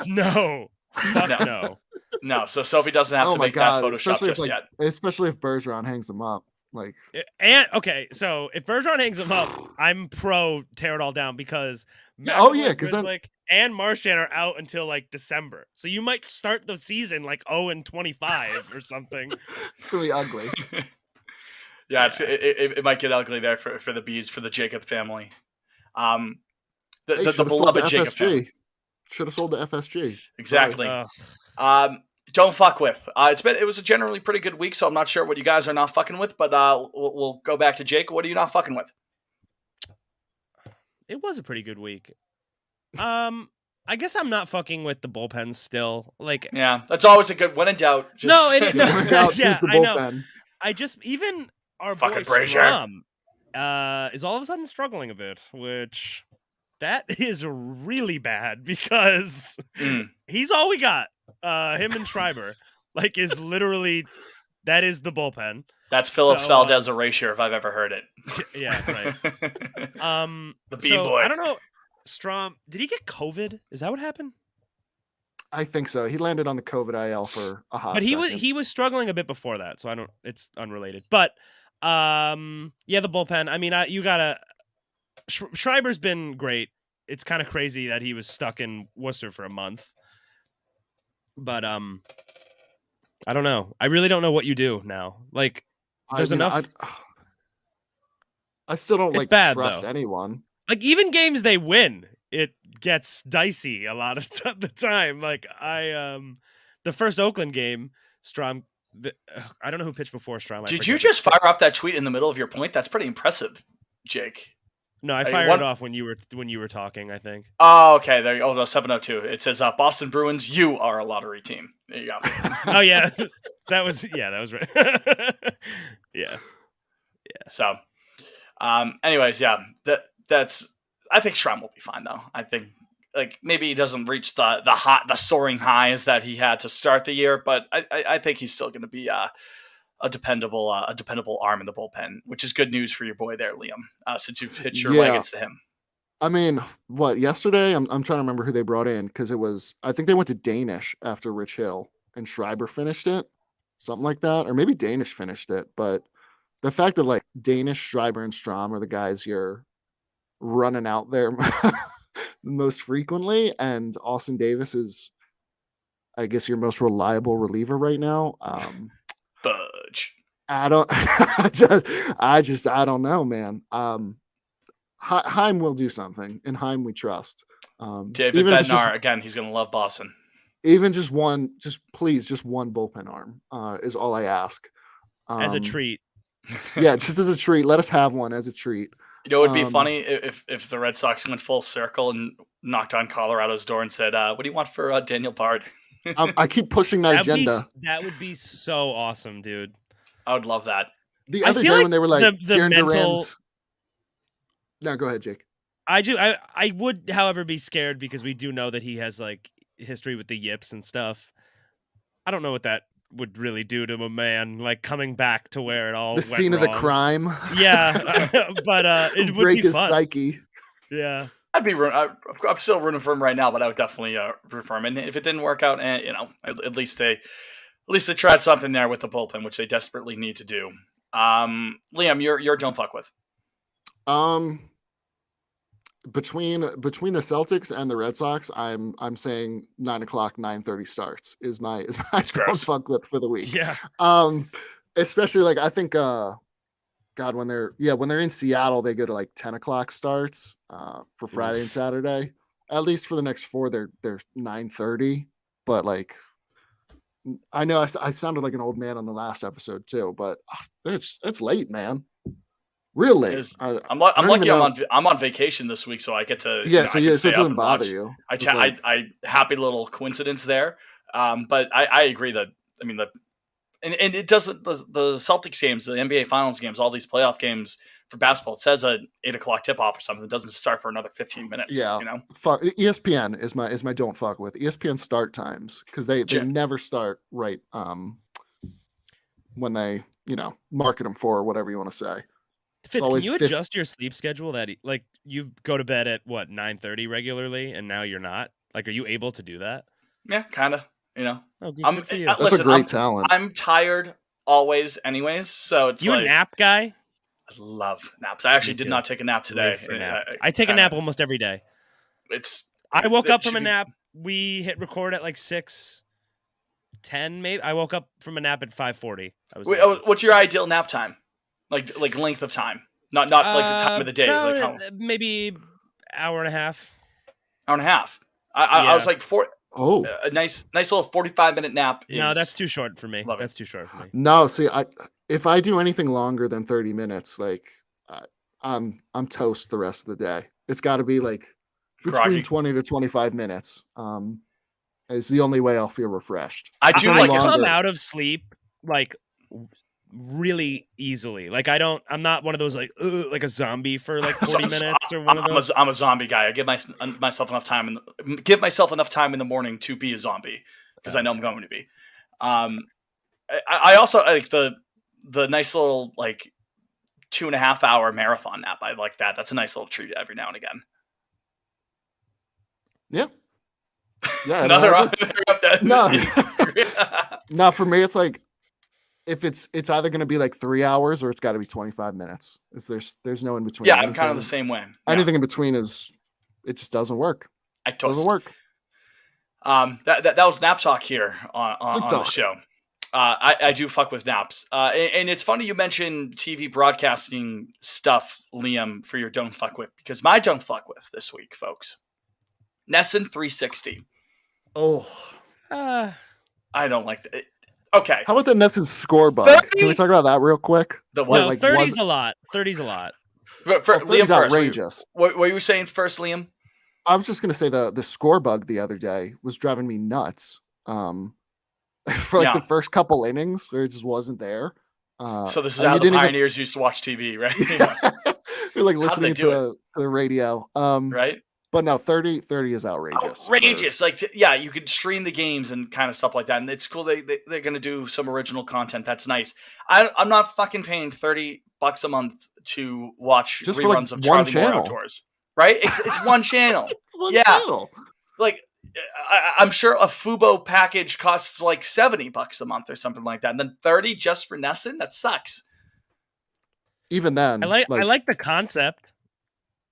No, fuck no. No, so Sophie doesn't have to make that Photoshop just yet. Especially if Bergeron hangs him up. Okay, so if Bergeron hangs him up, I'm pro tear it all down, because and Marchand are out until like December. So you might start the season like 0-25 or something. It's gonna be ugly. Yeah, it might get ugly there for the Bees, for the Jacob family. The beloved Jacob family. Should have sold to FSG. Exactly. Don't fuck with. It was a generally pretty good week, so I'm not sure what you guys are not fucking with, but we'll go back to Jake. What are you not fucking with? It was a pretty good week. I guess I'm not fucking with the bullpen still. Yeah, that's always a good. When in doubt, choose the bullpen. I know. I just even our fucking boy Strom is all of a sudden struggling a bit, which that is really bad, because he's all we got. Him and Schreiber, is literally, that is the bullpen. That's Phillips Valdez erasure if I've ever heard it. Yeah, right. The B-boy. I don't know. Strom, did he get COVID? Is that what happened? I think so. He landed on the COVID IL for a hot second. But he was struggling a bit before that, so it's unrelated. But the bullpen. I mean, you gotta. Schreiber's been great. It's kind of crazy that he was stuck in Worcester for a month. But I don't know. I really don't know what you do now. There's enough. I still don't trust anyone. Even games they win, it gets dicey a lot of the time. The first Oakland game, Strom. I don't know who pitched before Strom. Did you just fire off that tweet in the middle of your point? That's pretty impressive, Jake. No, I fired it off when you were talking, I think. Oh, okay. There you go. 702. It says Boston Bruins, you are a lottery team. There you go. Oh yeah. That was right. Yeah. So anyways, yeah. That's I think Strom will be fine though. I think maybe he doesn't reach the soaring highs that he had to start the year, but I think he's still gonna be a dependable arm in the bullpen, which is good news for your boy there, Liam, since you've hitched your wagons to him. I mean, yesterday? I'm trying to remember who they brought in, because I think they went to Danish after Rich Hill, and Schreiber finished it, something like that, or maybe Danish finished it. But the fact that Danish, Schreiber, and Strom are the guys you're running out there most frequently, and Austin Davis is, I guess, your most reliable reliever right now. Fudge. I don't. I don't know, man. Heim will do something, and Heim we trust. David Bednar again. He's gonna love Boston. Even just one bullpen arm is all I ask. As a treat. Yeah, just as a treat. Let us have one as a treat. You know, it would be funny if the Red Sox went full circle and knocked on Colorado's door and said, "What do you want for Daniel Bard?" I keep pushing that agenda. That would be so awesome, dude. I would love that. The other day when they were like, Jaron Duran's... No, go ahead, Jake. I would, however, be scared because we do know that he has like history with the yips and stuff. I don't know what that would really do to a man, like coming back to where it all the scene went of the crime. Yeah, but it would break be his fun. psyche. Yeah, I'm still rooting for him right now, but I would definitely root for him. And if it didn't work out, at least they tried something there with the bullpen, which they desperately need to do. Liam, you're don't fuck with. Between the Celtics and the Red Sox, I'm saying 9:00, 9:30 starts is my don't fuck with for the week. Yeah. Especially like I think God, when they're in Seattle, they go to like 10:00 starts for Friday and Saturday. At least for the next 4, they're 9:30. But like, I know I sounded like an old man on the last episode too, but it's late, man. Real late. I'm lucky. I'm on vacation this week, so I get to. Yeah, so it doesn't bother you. I happy little coincidence there. But I agree that and it doesn't the Celtics games, the NBA Finals games, all these playoff games for basketball. It says a 8:00 tip off or something. It doesn't start for another 15 minutes. Yeah, fuck. ESPN is my don't fuck with ESPN start times because they never start right when they market them for whatever you want to say. Fitz, can you adjust your sleep schedule that like you go to bed at 9:30 regularly and now you're not? Like, are you able to do that? Yeah, kind of. Oh, good for you. That's a great talent. I'm tired always, anyways. So it's a nap guy? I love naps. I actually did not take a nap today. I take a nap almost every day. I woke up from a nap. We hit record at like 6:10, maybe. I woke up from a nap at 5:40. What's your ideal nap time? Like length of time, not like the time of the day. Maybe hour and a half. Hour and a half. I was like a nice little 45-minute nap. No, that's too short for me. That's too short for me. No, see, if I do anything longer than 30 minutes, like I'm toast the rest of the day. It's got to be like between 20 to 25 minutes. Is the only way I'll feel refreshed. I come out of sleep like really easily. Like I'm not one of those like a zombie for like 40 minutes or one of those. I'm a zombie guy. I give myself enough time in the morning to be a zombie because I know I'm going to be. I also like the nice little like 2.5 hour marathon nap. I like that. That's a nice little treat every now and again. Yeah. Yeah. No, for me it's like if it's either going to be like 3 hours or it's got to be 25 minutes. There's no in between. Yeah, I'm kind of the same way. Anything in between it just doesn't work. Doesn't work. That was nap talk here on the show. I do fuck with naps. And it's funny you mentioned TV broadcasting stuff, Liam, for your don't fuck with, because my don't fuck with this week, folks, NESN 360. Oh, I don't like that. Okay. How about the NESN score bug? 30? Can we talk about that real quick? No, 30's a lot. 30's a lot. For Liam, outrageous. What were you saying first, Liam? I was just going to say the score bug the other day was driving me nuts. For the first couple innings where it just wasn't there. So this is how the Pioneers used to watch TV, right? We're like listening to the radio. Right? But no, 30 is outrageous. Outrageous. You could stream the games and kind of stuff like that. And it's cool they're going to do some original content. That's nice. I'm not fucking paying $30 a month to watch just reruns of Charlie Moore Outdoors. Right? It's one channel. It's one channel. Like, I'm sure a Fubo package costs like $70 a month or something like that. And then 30 just for NESN? That sucks. Even then. I like the concept.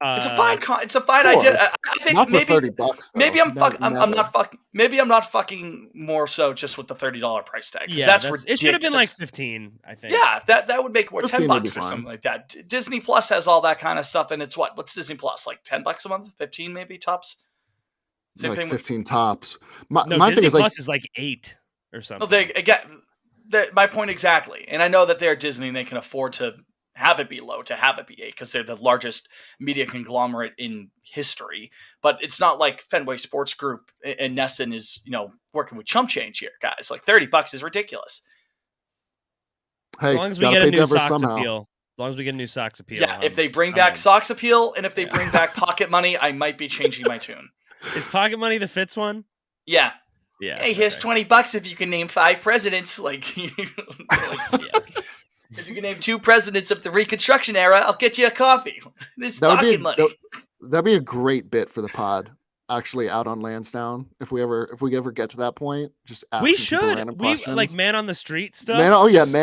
It's a fine idea. I think not for maybe $30. Though. Maybe I'm not fucking. Maybe I'm not fucking more so just with the $30 price tag. Yeah, that's ridiculous. It should have been like 15. I think. Yeah, that would make more $10 or something like that. Disney Plus has all that kind of stuff, and it's what's Disney Plus like $10 a month, 15 maybe tops. Same like thing 15 tops. My Disney thing is Plus is like 8 or something. No, my point exactly. And I know that they're Disney and they can afford to have it be low to have it be 8 because they're the largest media conglomerate in history. But it's not like Fenway Sports Group and Nesson is, working with chump change here, guys. Like $30 is ridiculous. Hey, as long as we get a new Sox appeal. As long as we get a new Sox appeal. Yeah, if they bring back Sox appeal and if they bring back pocket money, I might be changing my tune. Is pocket money the Fitz one? Yeah. Yeah. Hey, here's $20 if you can name 5 presidents. If you can name 2 presidents of the Reconstruction era, I'll get you a coffee. This pocket money. That'd be a great bit for the pod. Actually, out on Lansdowne, if we ever get to that point, just we should like man on the street stuff. Man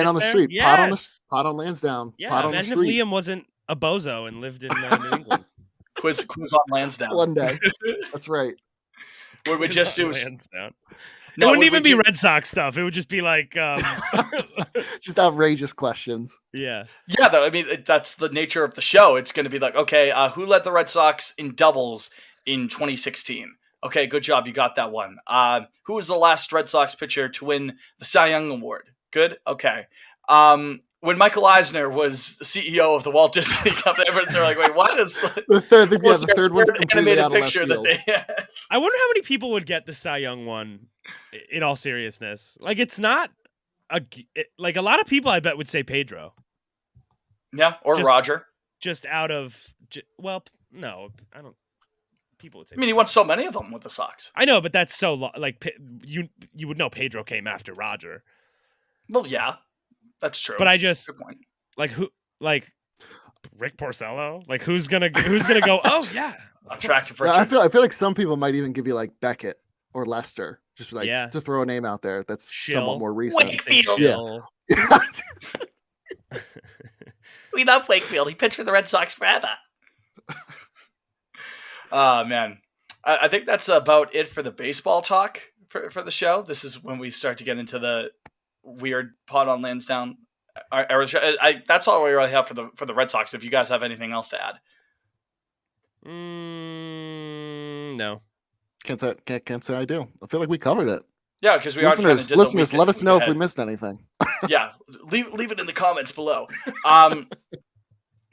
on the street. Yes. Pod on Lansdowne. Yeah, pod imagine on the if street. Liam wasn't a bozo and lived in New England. Quiz on Lansdowne one day. That's right. What we just do is it wouldn't even be Red Sox stuff. It would just be like just outrageous questions. Yeah. Yeah, though, I mean, that's the nature of the show. It's going to be like, okay, who led the Red Sox in doubles in 2016? Okay, good job. You got that one. Who was the last Red Sox pitcher to win the Cy Young Award? Good. Okay. When Michael Eisner was CEO of the Walt Disney Company, they're like, wait, what is the third one's animated picture that they had? I wonder how many people would get the Cy Young one in all seriousness. Like, it's not like a lot of people I bet would say Pedro. Yeah, or Roger. Just out of, well, no, I don't. People would say. I mean, he won so many of them with the Sox. I know, but that's so like you would know Pedro came after Roger. Well, yeah, that's true. But I just good point. Like who, like Rick Porcello, like who's gonna go? Oh yeah, attractive. Yeah, I feel like some people might even give you like Beckett or Lester, just like to throw a name out there that's somewhat more recent. Wakefield. Yeah. We love Wakefield. He pitched for the Red Sox forever. Man, I think that's about it for the baseball talk for the show. This is when we start to get into the weird pod on Lansdowne. That's all we really have for the Red Sox. If you guys have anything else to add, no, can't say I do. I feel like we covered it. Yeah, because we listeners, let us know if we missed anything. Yeah, leave it in the comments below.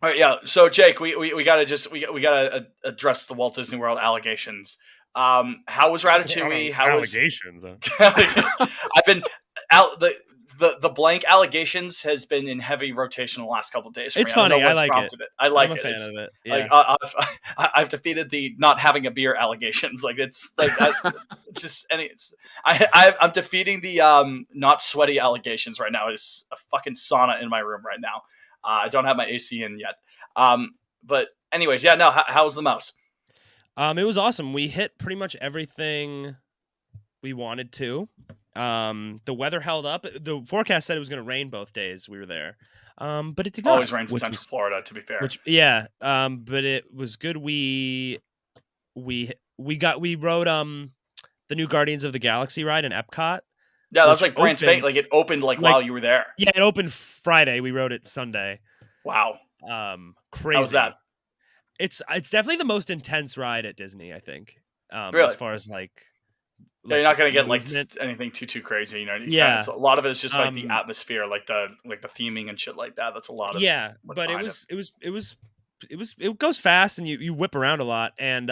All right, yeah. So Jake, we gotta address the Walt Disney World allegations. How was Ratatouille? Allegations? I've been out the blank allegations has been in heavy rotation the last couple of days. It's funny. I like it. I like I'm it. A fan of it. Yeah. Like I've defeated the not having a beer allegations. Like it's like it's just I'm defeating the not sweaty allegations right now. It's a fucking sauna in my room right now. I don't have my AC in yet. But anyways, yeah, no, how was the mouse? It was awesome. We hit pretty much everything we wanted to. The weather held up. The forecast said it was going to rain both days we were there. But it did not. Always rains in Central Florida, to be fair. But it was good. We rode the new Guardians of the Galaxy ride in Epcot. Yeah, that was like brand spanking. Like it opened while you were there. Yeah, it opened Friday. We rode it Sunday. Wow. Crazy. How was that? It's definitely the most intense ride at Disney, I think. Really? As far as like you're not gonna get like anything too crazy, you know. Yeah, a lot of it is just like the atmosphere, like the theming and shit like that. That's a lot of but it goes fast and you whip around a lot and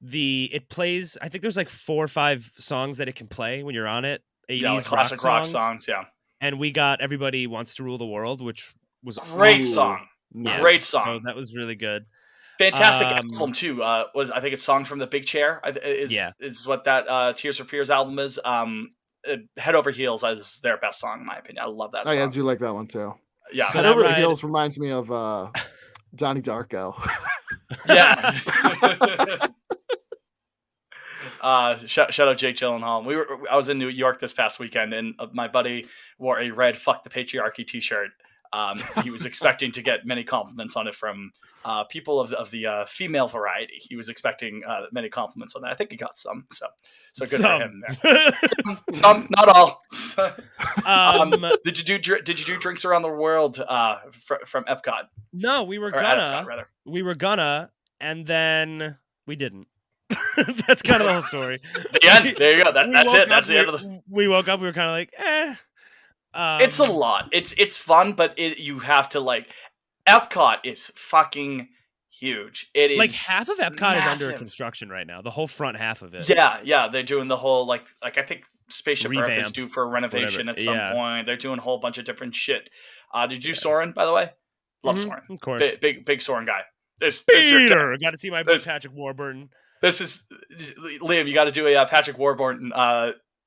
it plays. I think there's like 4 or 5 songs that it can play when you're on it. 80s like classic rock songs. Yeah, and we got Everybody Wants to Rule the World, which was great song. Yeah, great song. So that was really good. Fantastic album too. I think it's Songs from the Big Chair. Is what that Tears for Fears album is. Head Over Heels is their best song in my opinion. I love that song. Yeah, I do like that one too. Yeah, Head Over Heels reminds me of Donnie Darko. Yeah. Shout out Jake Gyllenhaal. I was in New York this past weekend, and my buddy wore a red "Fuck the Patriarchy" T-shirt. He was expecting to get many compliments on it from people of the female variety. He was expecting many compliments on that. I think he got some. So good for him. There. Some, not all. Did you do drinks around the world from Epcot? No, we were gonna, and then we didn't. That's kind of the whole story. The end. There you go. That's it. That's the end of the. We woke up. We were kind of like, It's a lot. It's fun, but you have to like. Epcot is fucking huge. It is like half of Epcot massive. is under construction right now. The whole front half of it. Yeah, they're doing the whole like I think Spaceship Earth is Revamp, due for a renovation whatever. at some point. They're doing a whole bunch of different shit. Did you do Soarin', by the way? Love Soarin'. Of course. Big Soarin' guy. Peter! Got to see my boy Patrick Warburton. This is Liam. You got to do a Patrick Warburton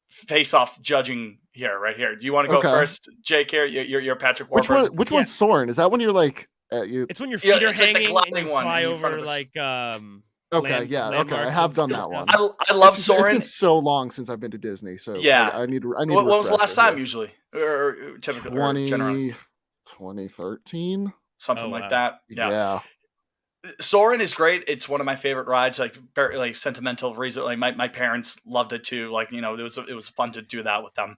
face-off judging here, right here. Do you want to go first, Jake? Here, you're Patrick Warburton. Which one's Soarin'? Is that when you're like? It's when your feet are hanging like and you fly over like. Okay, I have done that one. I love Soarin'. It's been so long since I've been to Disney, so yeah, I need. What was the last time usually, or typically? 2013, something like that. Yeah. Soarin' is great. It's one of my favorite rides. Like very like sentimental reason. Like my parents loved it too. Like it was fun to do that with them.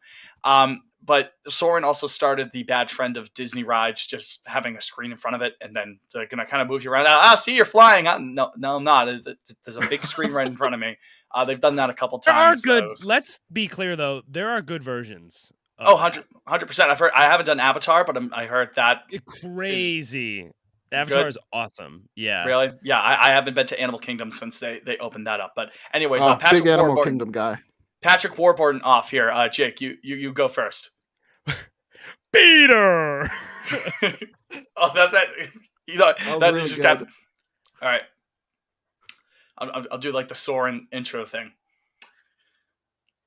But Soarin' also started the bad trend of Disney rides just having a screen in front of it, and then they're gonna kind of move you around. See, you're flying. No, I'm not. There's a big screen right in front of me. They've done that a couple times. There are good. Let's be clear though. There are good versions. 100%. I've heard. I haven't done Avatar, but I heard that crazy. Avatar is awesome. Yeah. Really? Yeah. I haven't been to Animal Kingdom since they opened that up. But anyways, Patrick big Animal Kingdom guy. Patrick Warburton off here. Jake, you go first. Peter. That's it. That really just good. got. All right. I'll do like the Soarin' intro thing.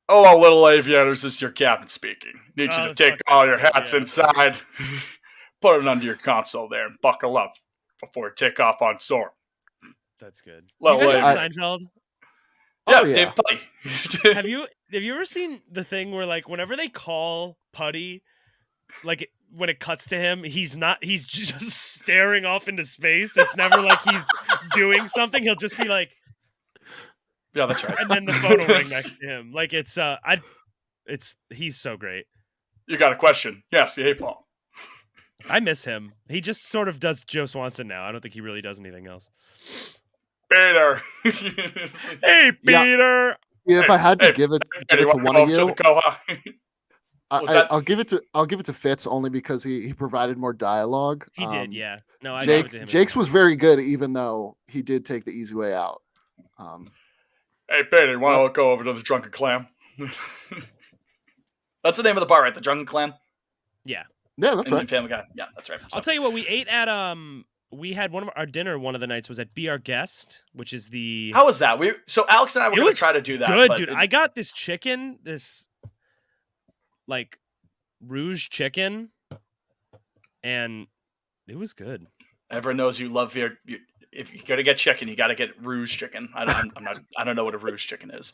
Hello, little aviators. This is your captain speaking. Need you to take all your hats inside. Put it under your console there and buckle up before take off on Soarin'. That's good. Seinfeld? Yeah, Dave Putty. Have you ever seen the thing where like whenever they call Putty, like when it cuts to him, he's just staring off into space. It's never like he's doing something. He'll just be like, yeah, that's right. And then the phone will ring next to him. Like he's so great. You got a question? Yes, hey Paul. I miss him. He just sort of does Joe Swanson now. I don't think he really does anything else. Peter. Hey, Peter. Yeah, if I had to give it to one of you, I'll give it to Fitz only because he provided more dialogue. He did, yeah. No, I Jake, give it to him. Jake's was very good, even though he did take the easy way out. Hey, Peter, why don't we go over to the Drunken Clam? That's the name of the bar, right? The Drunken Clam? Yeah. Yeah, that's right. Family Guy. Yeah, that's right. I'll tell you what, we ate at we had our dinner one of the nights was at Be Our Guest, which is the How was that? So Alex and I were going to try to do that. Good, dude. I got this chicken, this like rouge chicken, and it was good. Everyone knows you love your if you're going to get chicken, you got to get rouge chicken. I don't know what a rouge chicken is.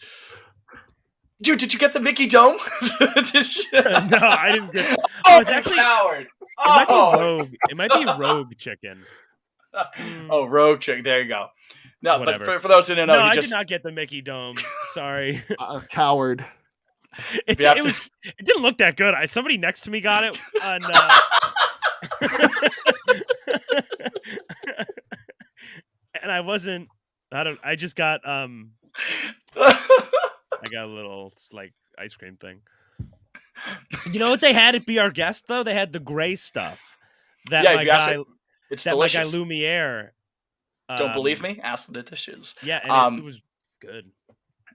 Dude, did you get the Mickey Dome? No, I didn't get. It's actually Howard. It might be rogue chicken. Oh, rogue chicken. There you go. No, whatever. But for those who didn't know, I did not get the Mickey Dome. Sorry, coward. It didn't look that good. Somebody next to me got it, and I wasn't. I just got I got a little like ice cream thing. You know what they had at Be Our Guest though? They had the gray stuff. It's delicious. My guy Lumiere. Don't believe me? Ask the dishes. Yeah, and it was good.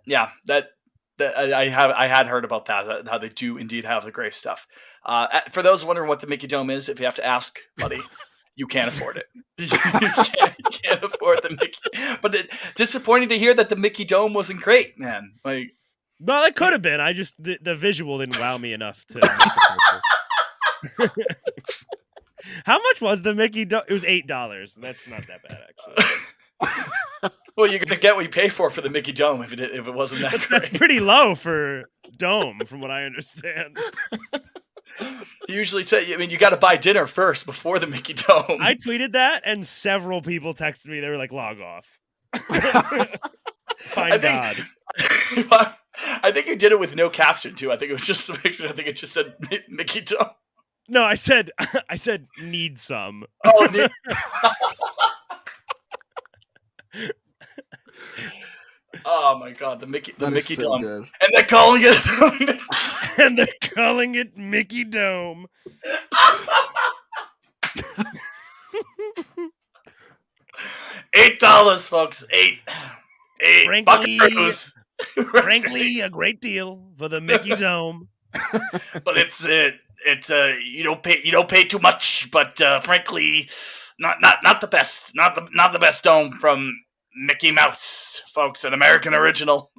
Yeah, that I had heard about that. How they do indeed have the gray stuff. For those wondering what the Mickey Dome is, if you have to ask, buddy, you can't afford it. you can't afford the Mickey. But disappointing to hear that the Mickey Dome wasn't great, man. Like, well, it could have been. I just the visual didn't wow me enough to. How much was the Mickey Dome? It was $8. That's not that bad, actually. Well, you're gonna get what you pay for the Mickey Dome if it wasn't that great. That's pretty low for Dome, from what I understand. You usually say, I mean, you got to buy dinner first before the Mickey Dome. I tweeted that, and several people texted me. They were like, "Log off." God. I think you did it with no caption too. I think it was just the picture. I think it just said Mickey Dome. No, I said need some. Oh, oh my God, the Mickey Dome, good. and they're calling it. And they're calling it Mickey Dome. $8, folks. $8. Buckaroos. Frankly, a great deal for the Mickey Dome. But it's you don't pay too much, but frankly, not the best, not the best dome from Mickey Mouse, folks, an American original.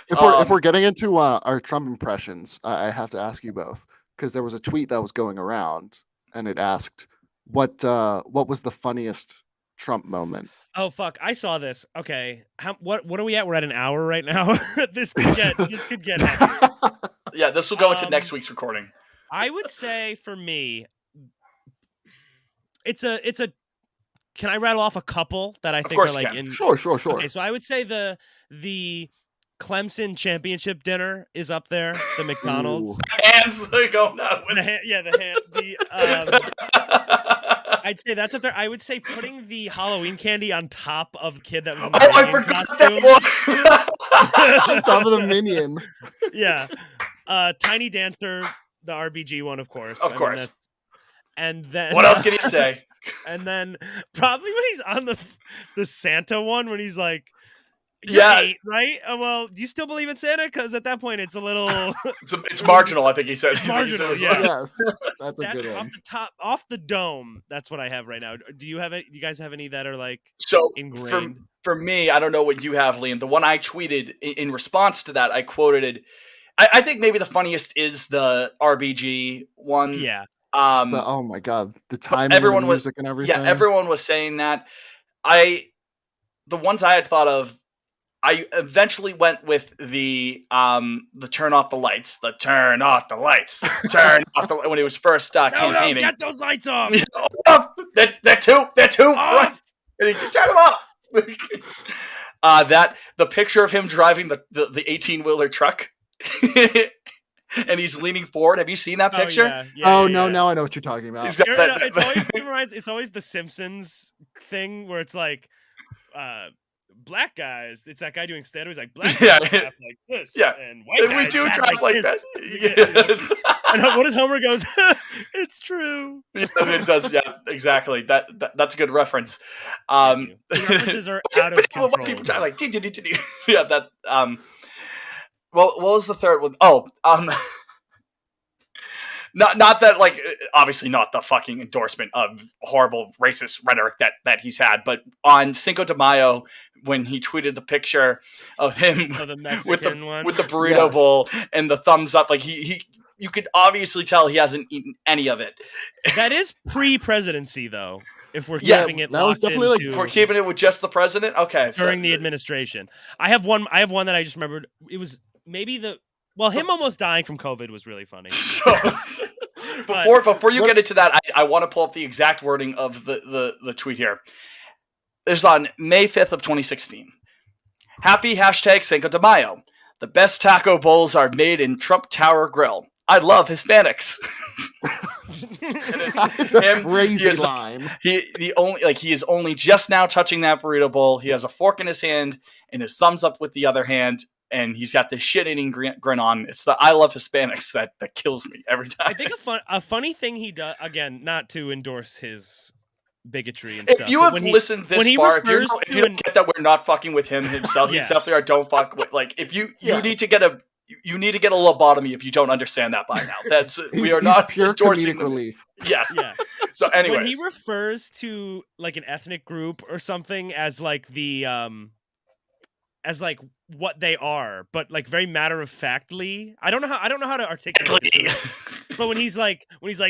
If we're getting into our Trump impressions, I have to ask you both, because there was a tweet that was going around and it asked what was the funniest Trump moment. Oh fuck! I saw this. Okay, what are we at? We're at an hour right now. This could get heavy. Yeah, this will go into next week's recording. I would say for me, it's a. Can I rattle off a couple that I think are like in? Sure. Okay, so I would say the Clemson championship dinner is up there. The McDonald's hands going out. I'd say that's up there. I would say putting the Halloween candy on top of the kid that was in the I forgot costume. That one. On top of the minion. Yeah. Tiny Dancer, the RBG one, of course. Of course. And then what else can you say? And then probably when he's on the Santa one, when he's like, yeah, 8, right? Well, do you still believe in Santa? Because at that point, it's a little. It's marginal. I think he said. Marginal. Yeah. Yes, that's a good one. Off the dome. That's what I have right now. Do you have any? Do you guys have any that are like ingrained? For me, I don't know what you have, Liam. The one I tweeted in response to that, I quoted it. I think maybe the funniest is the RBG one. Yeah. Oh my god, the timing, everyone the music, and everything. Yeah, everyone was saying that. The ones I had thought of, I eventually went with the turn off the lights, when he was first campaigning. No, get those lights off. They're too bright. Turn them off. The picture of him driving the 18-wheeler truck. And he's leaning forward. Have you seen that picture? No, now I know what you're talking about. It's always the Simpsons thing where it's like black guys. It's that guy doing stand-up. He's like, black guys drive like this, and white guys we do drive like this. And what does Homer goes? It's true. It does. Yeah, exactly. That's a good reference. The references are out of control. People try like yeah. That Well, what was the third one? Oh, not that, like, obviously not the fucking endorsement of horrible racist rhetoric that he's had, but on Cinco de Mayo, when he tweeted the picture of him the Mexican with the burrito bowl and the thumbs up, like you could obviously tell he hasn't eaten any of it. That is pre-presidency, though. If we're keeping it, that was definitely if we're keeping it with just the president. Okay, during the administration, I have one that I just remembered. It was maybe him almost dying from COVID was really funny. Before you get into that, I want to pull up the exact wording of the tweet here. There's on May 5th of 2016. Happy #Cinco de Mayo. The best taco bowls are made in Trump Tower Grill. I love Hispanics. It's a crazy line. He is only just now touching that burrito bowl. He has a fork in his hand and his thumbs up with the other hand. And he's got this shit-eating grin on. It's the I love Hispanics that kills me every time. I think a funny thing he does, again, not to endorse his bigotry and stuff. If you have listened this far, if you don't get that we're not fucking with him himself, he's definitely our don't fuck with. Like, if you need to get a lobotomy if you don't understand that by now. We are not pure endorsing comedic relief. Yes. Yeah. So anyways. When he refers to like an ethnic group or something as like the as like what they are, but like very matter of factly. I don't know how to articulate it. But when he's like,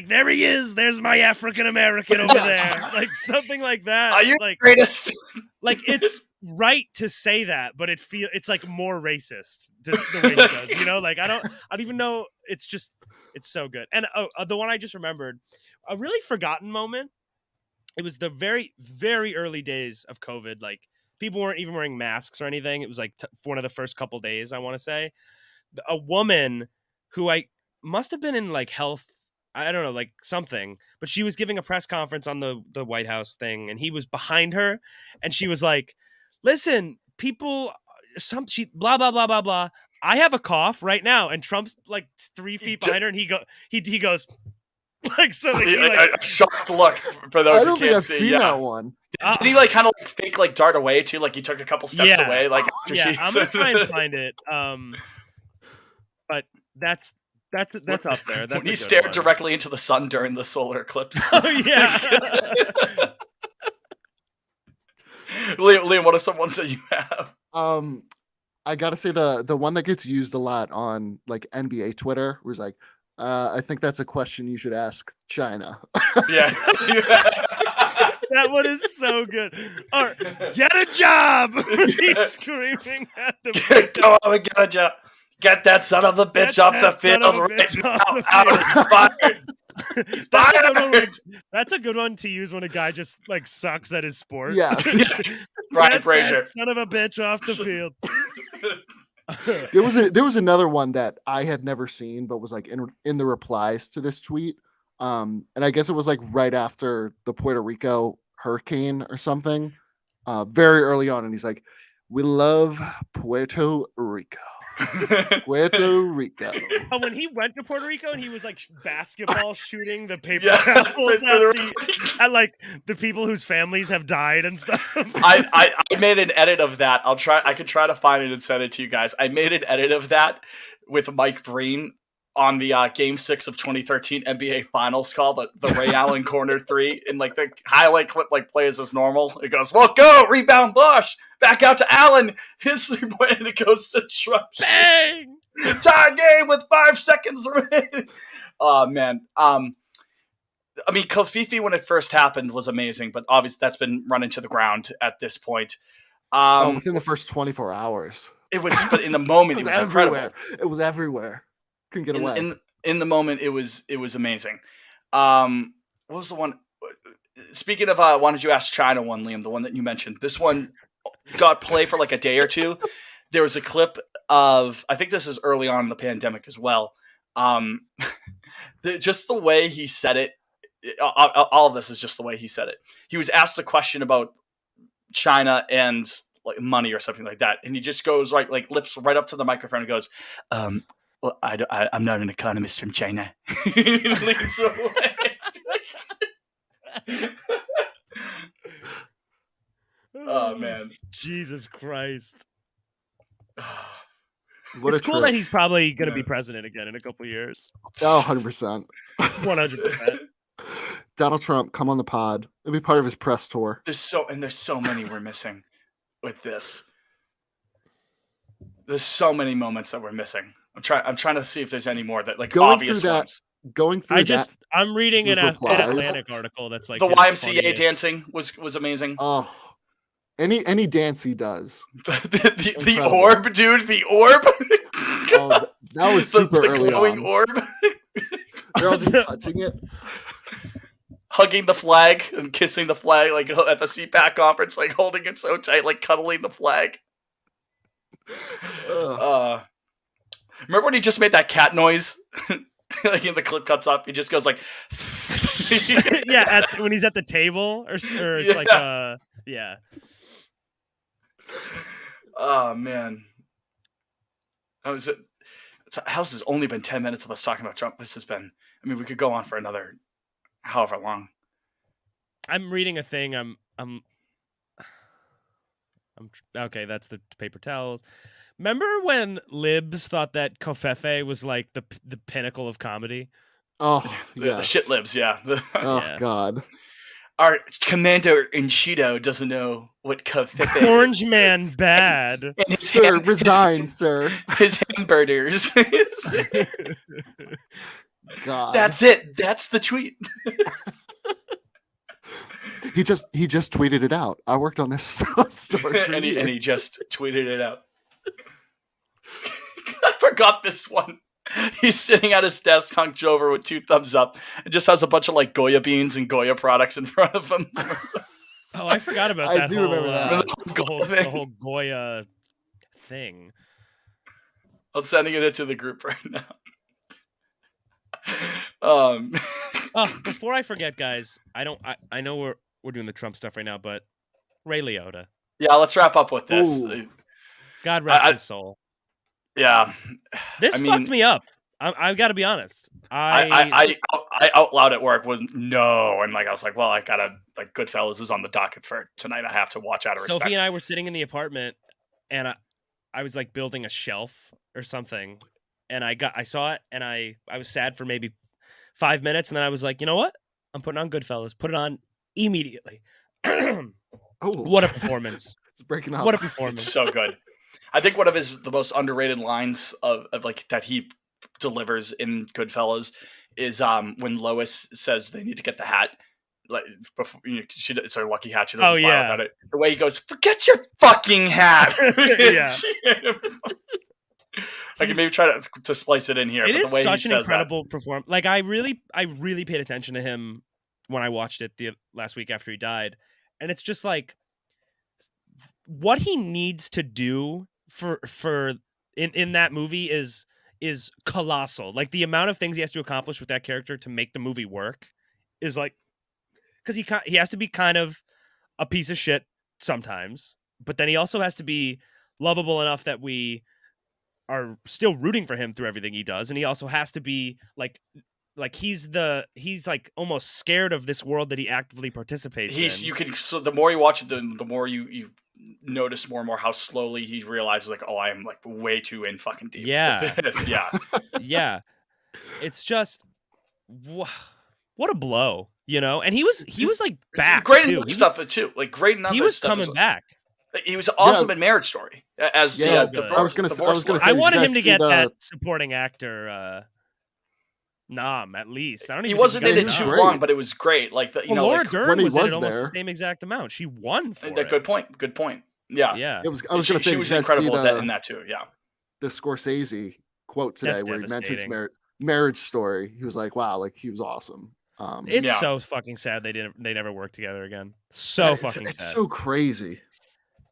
there he is, there's my African American over there, like something like that. Are you like greatest? Like it's right to say that, but it's like more racist the way he does. You know, like I don't even know. It's so good. And the one I just remembered, a really forgotten moment. It was the very, very early days of COVID. Like, people weren't even wearing masks or anything. It was like one of the first couple days, I want to say. A woman who I must have been in like health, I don't know, like something, but she was giving a press conference on the White House thing, and he was behind her, and she was like, listen, people, she blah, blah, blah, blah, blah. I have a cough right now, and Trump's like 3 feet behind her, and he goes like something. A shocked look for those who can't see. I don't think I've seen that one. Did he like kind of like fake like dart away too? Like he took a couple steps away. Like I'm gonna try and find it. But that's up there. That's when he stared directly into the sun during the solar eclipse. Oh yeah. Liam, what are some ones that you have? I gotta say the one that gets used a lot on like NBA Twitter was like, I think that's a question you should ask China. Yeah. That one is so good. Or get a job. He's screaming at the go on and get a job. Get that son of a bitch off the field right now. Out expired. That's a good one to use when a guy just like sucks at his sport. Yes. Ryan Frazier. Son of a bitch off the field. There was another one that I had never seen, but was like in the replies to this tweet. And I guess it was like right after the Puerto Rico hurricane or something, very early on. And he's like, "We love Puerto Rico." Puerto Rico. When he went to Puerto Rico and he was like basketball shooting the paper towels at like the people whose families have died and stuff. I made an edit of that. I could try to find it and send it to you guys. I made an edit of that with Mike Breen on the Game 6 of 2013 NBA Finals call, the Ray Allen corner three, and like the highlight clip like plays as normal. It goes, "Well, go rebound, Bosch, back out to Allen, his 3-point, and it goes to Trump. Bang! Tie game with 5 seconds remaining." Oh man, I mean, Kofifi when it first happened was amazing, but obviously that's been run into the ground at this point. Within the first 24 hours, it was, but in the moment, it was everywhere. Incredible. It was everywhere. Couldn't get away. In the moment, it was amazing. What was the one? Speaking of, why don't you ask China one, Liam? The one that you mentioned. This one got play for like a day or two. There was a clip of, I think this is early on in the pandemic as well. Just the way he said it. All of this is just the way he said it. He was asked a question about China and like money or something like that, and he just goes like lips right up to the microphone and goes, "Well, I'm not an economist from China." Leans away. Oh man, Jesus Christ! It's cool that he's probably going to be president again in a couple of years. Oh, 100%. 100%. Donald Trump, come on the pod. It'll be part of his press tour. There's so many we're missing with this. There's so many moments that we're missing. I'm trying to see if there's any more that like obvious ones. I'm reading an Atlantic article that's like the YMCA dancing was amazing. Oh, any dance he does. the orb, dude. The orb. Oh, that was super early glowing on. Orb. They're all just touching it, hugging the flag and kissing the flag, like at the CPAC conference, like holding it so tight, like cuddling the flag. Remember when he just made that cat noise? Like the clip cuts up, he just goes like, yeah, when he's at the table, or it's like, yeah. Oh man, how's this only been 10 minutes of us talking about Trump? This has been. I mean, we could go on for another, however long. I'm reading a thing. I'm okay. That's the paper towels. Remember when libs thought that Covfefe was like the pinnacle of comedy? Oh, yeah, the shit libs, yeah. Oh God. Our commander in Cheeto doesn't know what Covfefe. Orange man bad. And sir, resign, sir. His hamburgers. God. That's it. That's the tweet. He just tweeted it out. I worked on this story. and he just tweeted it out. I forgot this one. He's sitting at his desk, hunched over with 2 thumbs up, and just has a bunch of like Goya beans and Goya products in front of him. Oh, I forgot about that. I do remember that. The whole Goya thing. I'm sending it into the group right now. Before I forget, guys, I know we're doing the Trump stuff right now, but Ray Liotta. Yeah, let's wrap up with this. God rest his soul. Yeah. This fucked me up. I've got to be honest. I out loud at work was no, and like I was like, well, I gotta like Goodfellas is on the docket for tonight. I have to watch out of respect. Sophie and I were sitting in the apartment, and I was like building a shelf or something, and I saw it, and I was sad for maybe 5 minutes, and then I was like, you know what? I'm putting on Goodfellas. Put it on immediately. What a performance! It's breaking up. What a performance! It's so good. I think one of the most underrated lines of like that he delivers in Goodfellas is when Lois says they need to get the hat. Like before, it's her lucky hat. She doesn't file without it. The way he goes, "Forget your fucking hat." Yeah. I can maybe try to splice it in here. It but is the way such he an says incredible performance. Like I really paid attention to him when I watched it the last week after he died, and it's just like what he needs to do for in that movie is colossal. Like the amount of things he has to accomplish with that character to make the movie work is like, because he has to be kind of a piece of shit sometimes, but then he also has to be lovable enough that we are still rooting for him through everything he does, and he also has to be like he's like almost scared of this world that he actively participates in. So the more you watch it, the more you notice more and more how slowly he realizes like, oh, I am like way too in fucking deep. Yeah. With this. Yeah. Yeah. It's just what a blow, you know? And he was like back great too. in stuff too. Like great in he was coming back. He was awesome in Marriage Story as I was gonna say I wanted him to get that supporting actor nom at least. I don't even. He wasn't in it too long, but it was great. Like Laura like, Dern was in it almost the same exact amount. She won for it. Good point. Yeah. Yeah. I was going to say she was incredible in that too. Yeah. The Scorsese quote today where he mentions Marriage Story. He was like, "Wow, like he was awesome." It's so fucking sad they never worked together again. So fucking sad. It's so crazy.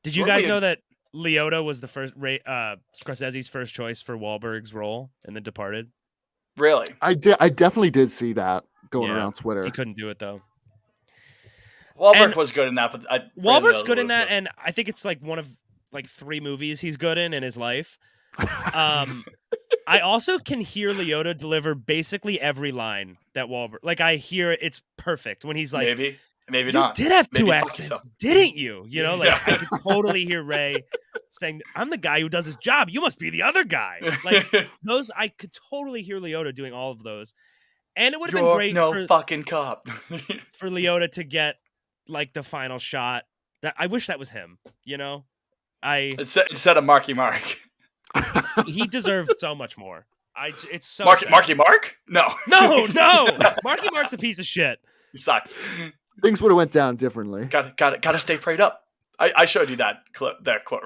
Did you guys know that Liotta was the first Scorsese's first choice for Wahlberg's role in The Departed? Really? I definitely did see that going around Twitter. He couldn't do it though. Wahlberg was good in that, but Wahlberg's good in that, and I think it's like one of like 3 movies he's good in his life. I also can hear Liotta deliver basically every line that Wahlberg. Like I hear it's perfect when he's like, maybe not. You did have 2 accents, didn't you? You know, like I could totally hear Ray saying, "I'm the guy who does his job. You must be the other guy." Like those, I could totally hear Liotta doing all of those, and it would have been great for fucking cop for Liotta to get like the final shot. That I wish that was him. You know, instead of Marky Mark. He deserved so much more. It's so Marky Mark? No. Marky Mark's a piece of shit. He sucks. Things would have went down differently. Got to stay prayed up. I showed you that quote,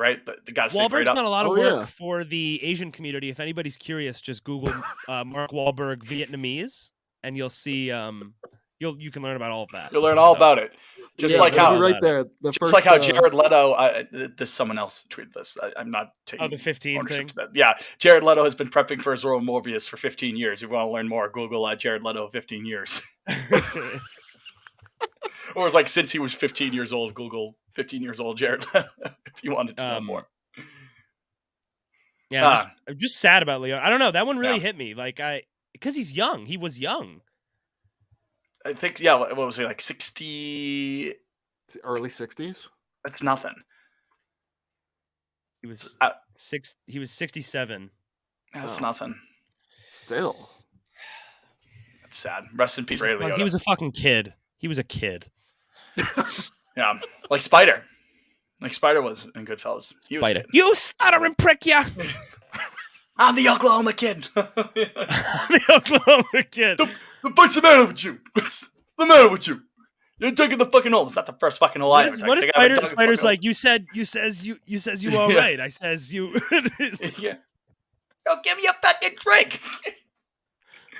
right? The got to stay prayed up. Wahlberg's done a lot of work for the Asian community. If anybody's curious, just Google Mark Wahlberg Vietnamese, and you'll see. You can learn about all of that. You'll learn all about it. Just like how right there. Just like how Jared Leto. Someone else tweeted this. I'm not taking. The 15 thing. Yeah, Jared Leto has been prepping for his role in Morbius for 15 years. If you want to learn more, Google Jared Leto 15 years. Or it's like since he was 15 years old, Google 15 years old Jared Leto if you wanted to know more. Yeah, I'm just sad about Leo. I don't know. That one really hit me. Like because he's young. He was young. I think what was he, like 60? Early 60s? That's nothing. He was He was 67. That's nothing. Still. That's sad. Rest in peace, Ray Liotta. He was a fucking kid. He was a kid. Yeah, like Spider. Like Spider was in Goodfellas. He was Spider. You stuttering prick, yeah. I'm the Oklahoma kid. The Oklahoma kid. What's the matter with you? What's the matter with you? You're taking the fucking hole. It's not the first fucking hole I ever. What is Spider? Spider's like, you says you all right. I says you. Yeah. Don't give me a fucking drink.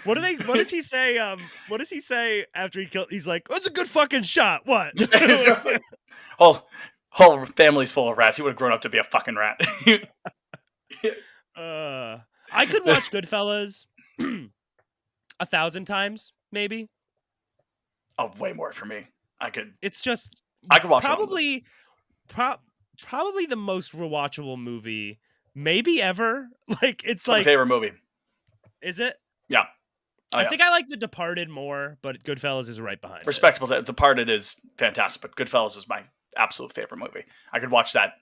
What does he say? What does he say after he killed? He's like, "That's a good fucking shot." What? whole family's full of rats. He would have grown up to be a fucking rat. I could watch Goodfellas 1,000 times, maybe. Oh, way more for me. It's just. I could watch probably the most rewatchable movie maybe ever. Like it's my like favorite movie. Is it? Yeah. I think I like The Departed more, but Goodfellas is right behind. Respectable. The Departed is fantastic, but Goodfellas is my absolute favorite movie. I could watch that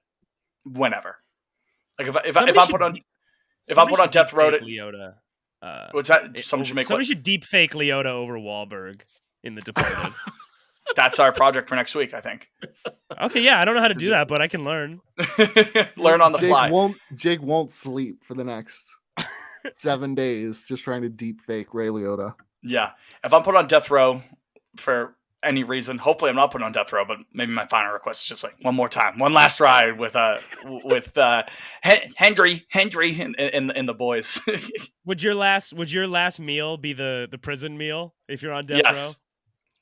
whenever. Like if I'm put on death row, Leota. What's that? Somebody should deep fake Leota over Wahlberg in The Departed. That's our project for next week, I think. Okay, yeah, I don't know how to do that, but I can learn. Learn on the fly. Jake won't sleep for the next 7 days just trying to deep fake Ray Liotta. Yeah. If I'm put on death row for any reason, hopefully I'm not put on death row, but maybe my final request is just like one more time, one last ride with Hendry and the boys. Would your last meal be the prison meal if you're on death row?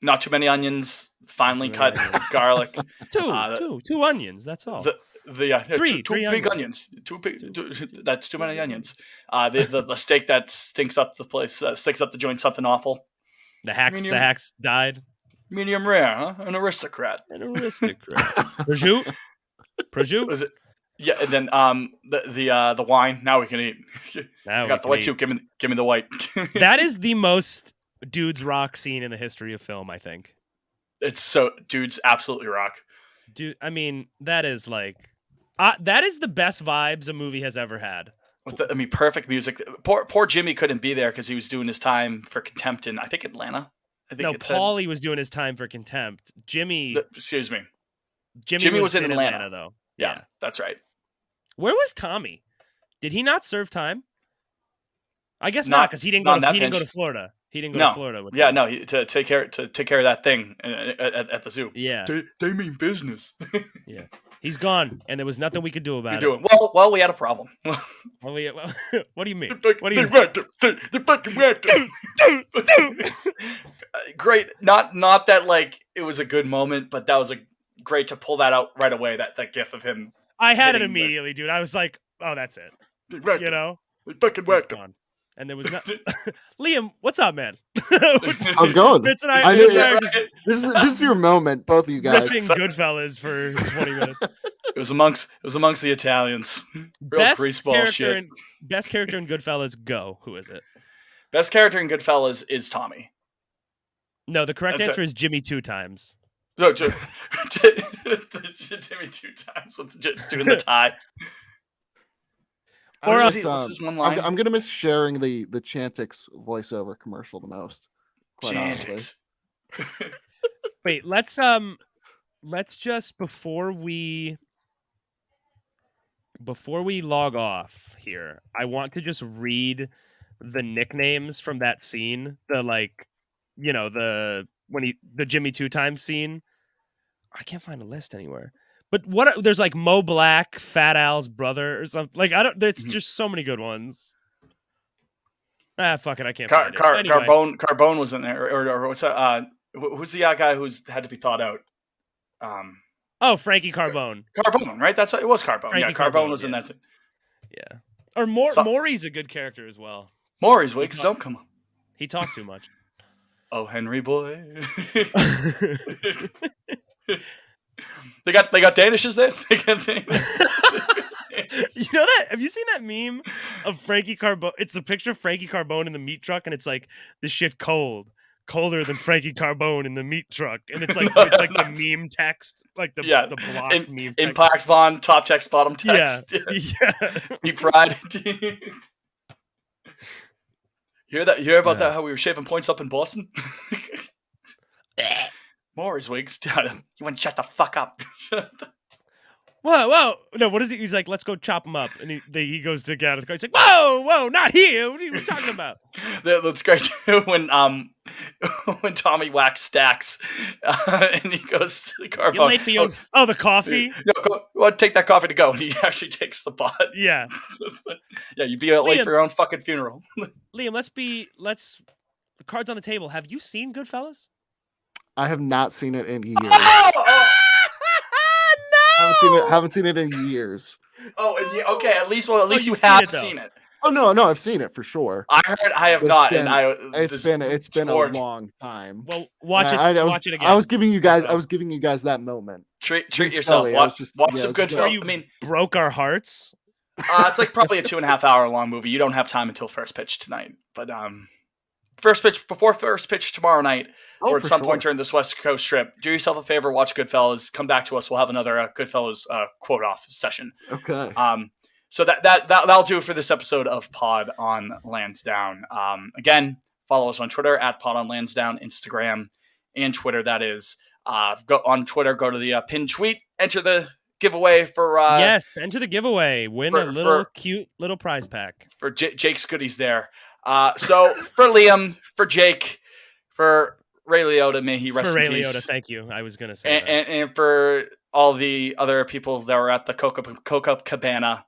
Not too many onions, finely cut garlic. Two onions. That's all. Three big onions. That's too many onions. The steak that stinks up the place, sticks up the joint, something awful. The hacks died. Medium rare, huh? An aristocrat. Prosciutto. Was it? Yeah, and then the wine. Now we can eat. Now we got the white too. Give me the white. That is the most dudes rock scene in the history of film, I think. It's so dudes absolutely rock. Dude, I mean, that is like that is the best vibes a movie has ever had. Perfect music. Poor Jimmy couldn't be there because he was doing his time for Contempt in, I think, Atlanta. Paulie was doing his time for Contempt. Excuse me. Jimmy was in Atlanta though. Yeah, that's right. Where was Tommy? Did he not serve time? I guess not, because he didn't go to Florida. He didn't go to Florida with to take care of that thing at the zoo. Yeah. They mean business. Yeah. He's gone, and there was nothing we could do about it. Well, we had a problem. What do you mean? They fucking whacked him. Great. Not that like it was a good moment, but that was great to pull that out right away. That gif of him. I had it immediately, dude. I was like, oh, that's it. They fucking whacked him. And there was not. Liam, what's up, man? How's it going? Vince and I this is your moment, both of you guys. Zipping Goodfellas for 20 minutes. It was amongst the Italians. Real greaseball shit. Best character in Goodfellas. Go. Who is it? Best character in Goodfellas is Tommy. No, the correct answer is Jimmy 2 times. No, Jimmy 2 times doing the tie. What's his one line? I'm gonna miss sharing the Chantix voiceover commercial the most. Quite honestly. Wait, let's just before we log off here, I want to just read the nicknames from that scene. The the Jimmy 2 times scene. I can't find a list anywhere. But there's like Mo Black, Fat Al's brother or something. Like there's just so many good ones. Fuck it, I can't find it. Anyway. Carbone was in there, or what's that? Who's the guy who's had to be thought out? Frankie Carbone. Carbone, right? It was Carbone. Frankie Carbone was in that. Yeah. Or Maury's a good character as well. Maury's wigs don't come on. He talked too much. Oh, Henry boy. They got Danishes there. You know that? Have you seen that meme of Frankie Carbone? It's the picture of Frankie Carbone in the meat truck, and it's like this shit colder than Frankie Carbone in the meat truck, and it's like the meme text, like the block meme. Impact font, top text, bottom text. Yeah. Deep fried. Hear about that? How we were shaving points up in Boston. Maury's wigs. You want to shut the fuck up. Whoa. No, what is it? He's like, let's go chop him up. And he goes to get out of the car. He's like, whoa, not here. What are you talking about? That's great too, when Tommy whacks Stacks and he goes to the car. You're late for the coffee? No, take that coffee to go. And he actually takes the pot. Yeah. Yeah, you'd be late for your own fucking funeral. Liam, the cards on the table. Have you seen Goodfellas? I have not seen it in years. No! Haven't seen it in years. Oh, okay. At least you have seen it. Oh no, I've seen it for sure. I heard I have not, it's been a long time. Well, watch it again. I was giving you guys that moment. Treat yourself. Watch some good film. You broke our hearts. It's like probably a 2.5 hour long movie. You don't have time until first pitch tonight, but first pitch before first pitch tomorrow night, or at some point during this West Coast trip. Do yourself a favor, watch Goodfellas. Come back to us. We'll have another Goodfellas quote off session. Okay. So that'll do it for this episode of Pod on Lansdowne. Again, follow us on Twitter at Pod on Lansdowne, Instagram and Twitter. That is go on Twitter. Go to the pinned tweet. Enter the giveaway for enter the giveaway. Win a little cute little prize pack for Jake's goodies there. So for Liam, for Jake, for Ray Liotta, may he rest in peace. For Ray Liotta, thank you. I was going to say and for all the other people that were at the Copacabana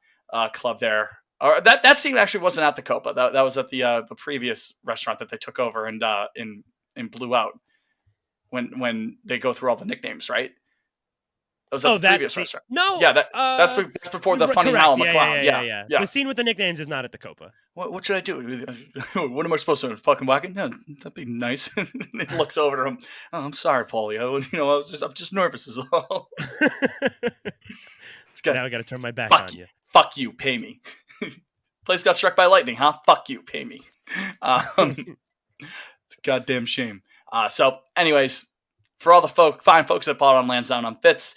club there. Or that scene actually wasn't at the Copa. That was at the previous restaurant that they took over and blew out when they go through all the nicknames, right? That was at the previous restaurant. No. Yeah, that's before the funny Hal and the Clown. Yeah. The scene with the nicknames is not at the Copa. What should I do? What am I supposed to fucking whack it? No, that'd be nice. He looks over to him. Oh, I'm sorry, Paulie. I'm just nervous as well. Now I got to turn my back on you. Fuck you, pay me. Place got struck by lightning, huh? Fuck you, pay me. It's a goddamn shame. So, anyways, for all the fine folks at Pod on Lansdowne, I'm Fitz.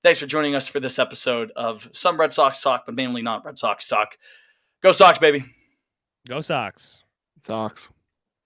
Thanks for joining us for this episode of some Red Sox talk, but mainly not Red Sox talk. Go Sox, baby. Go Sox. Sox.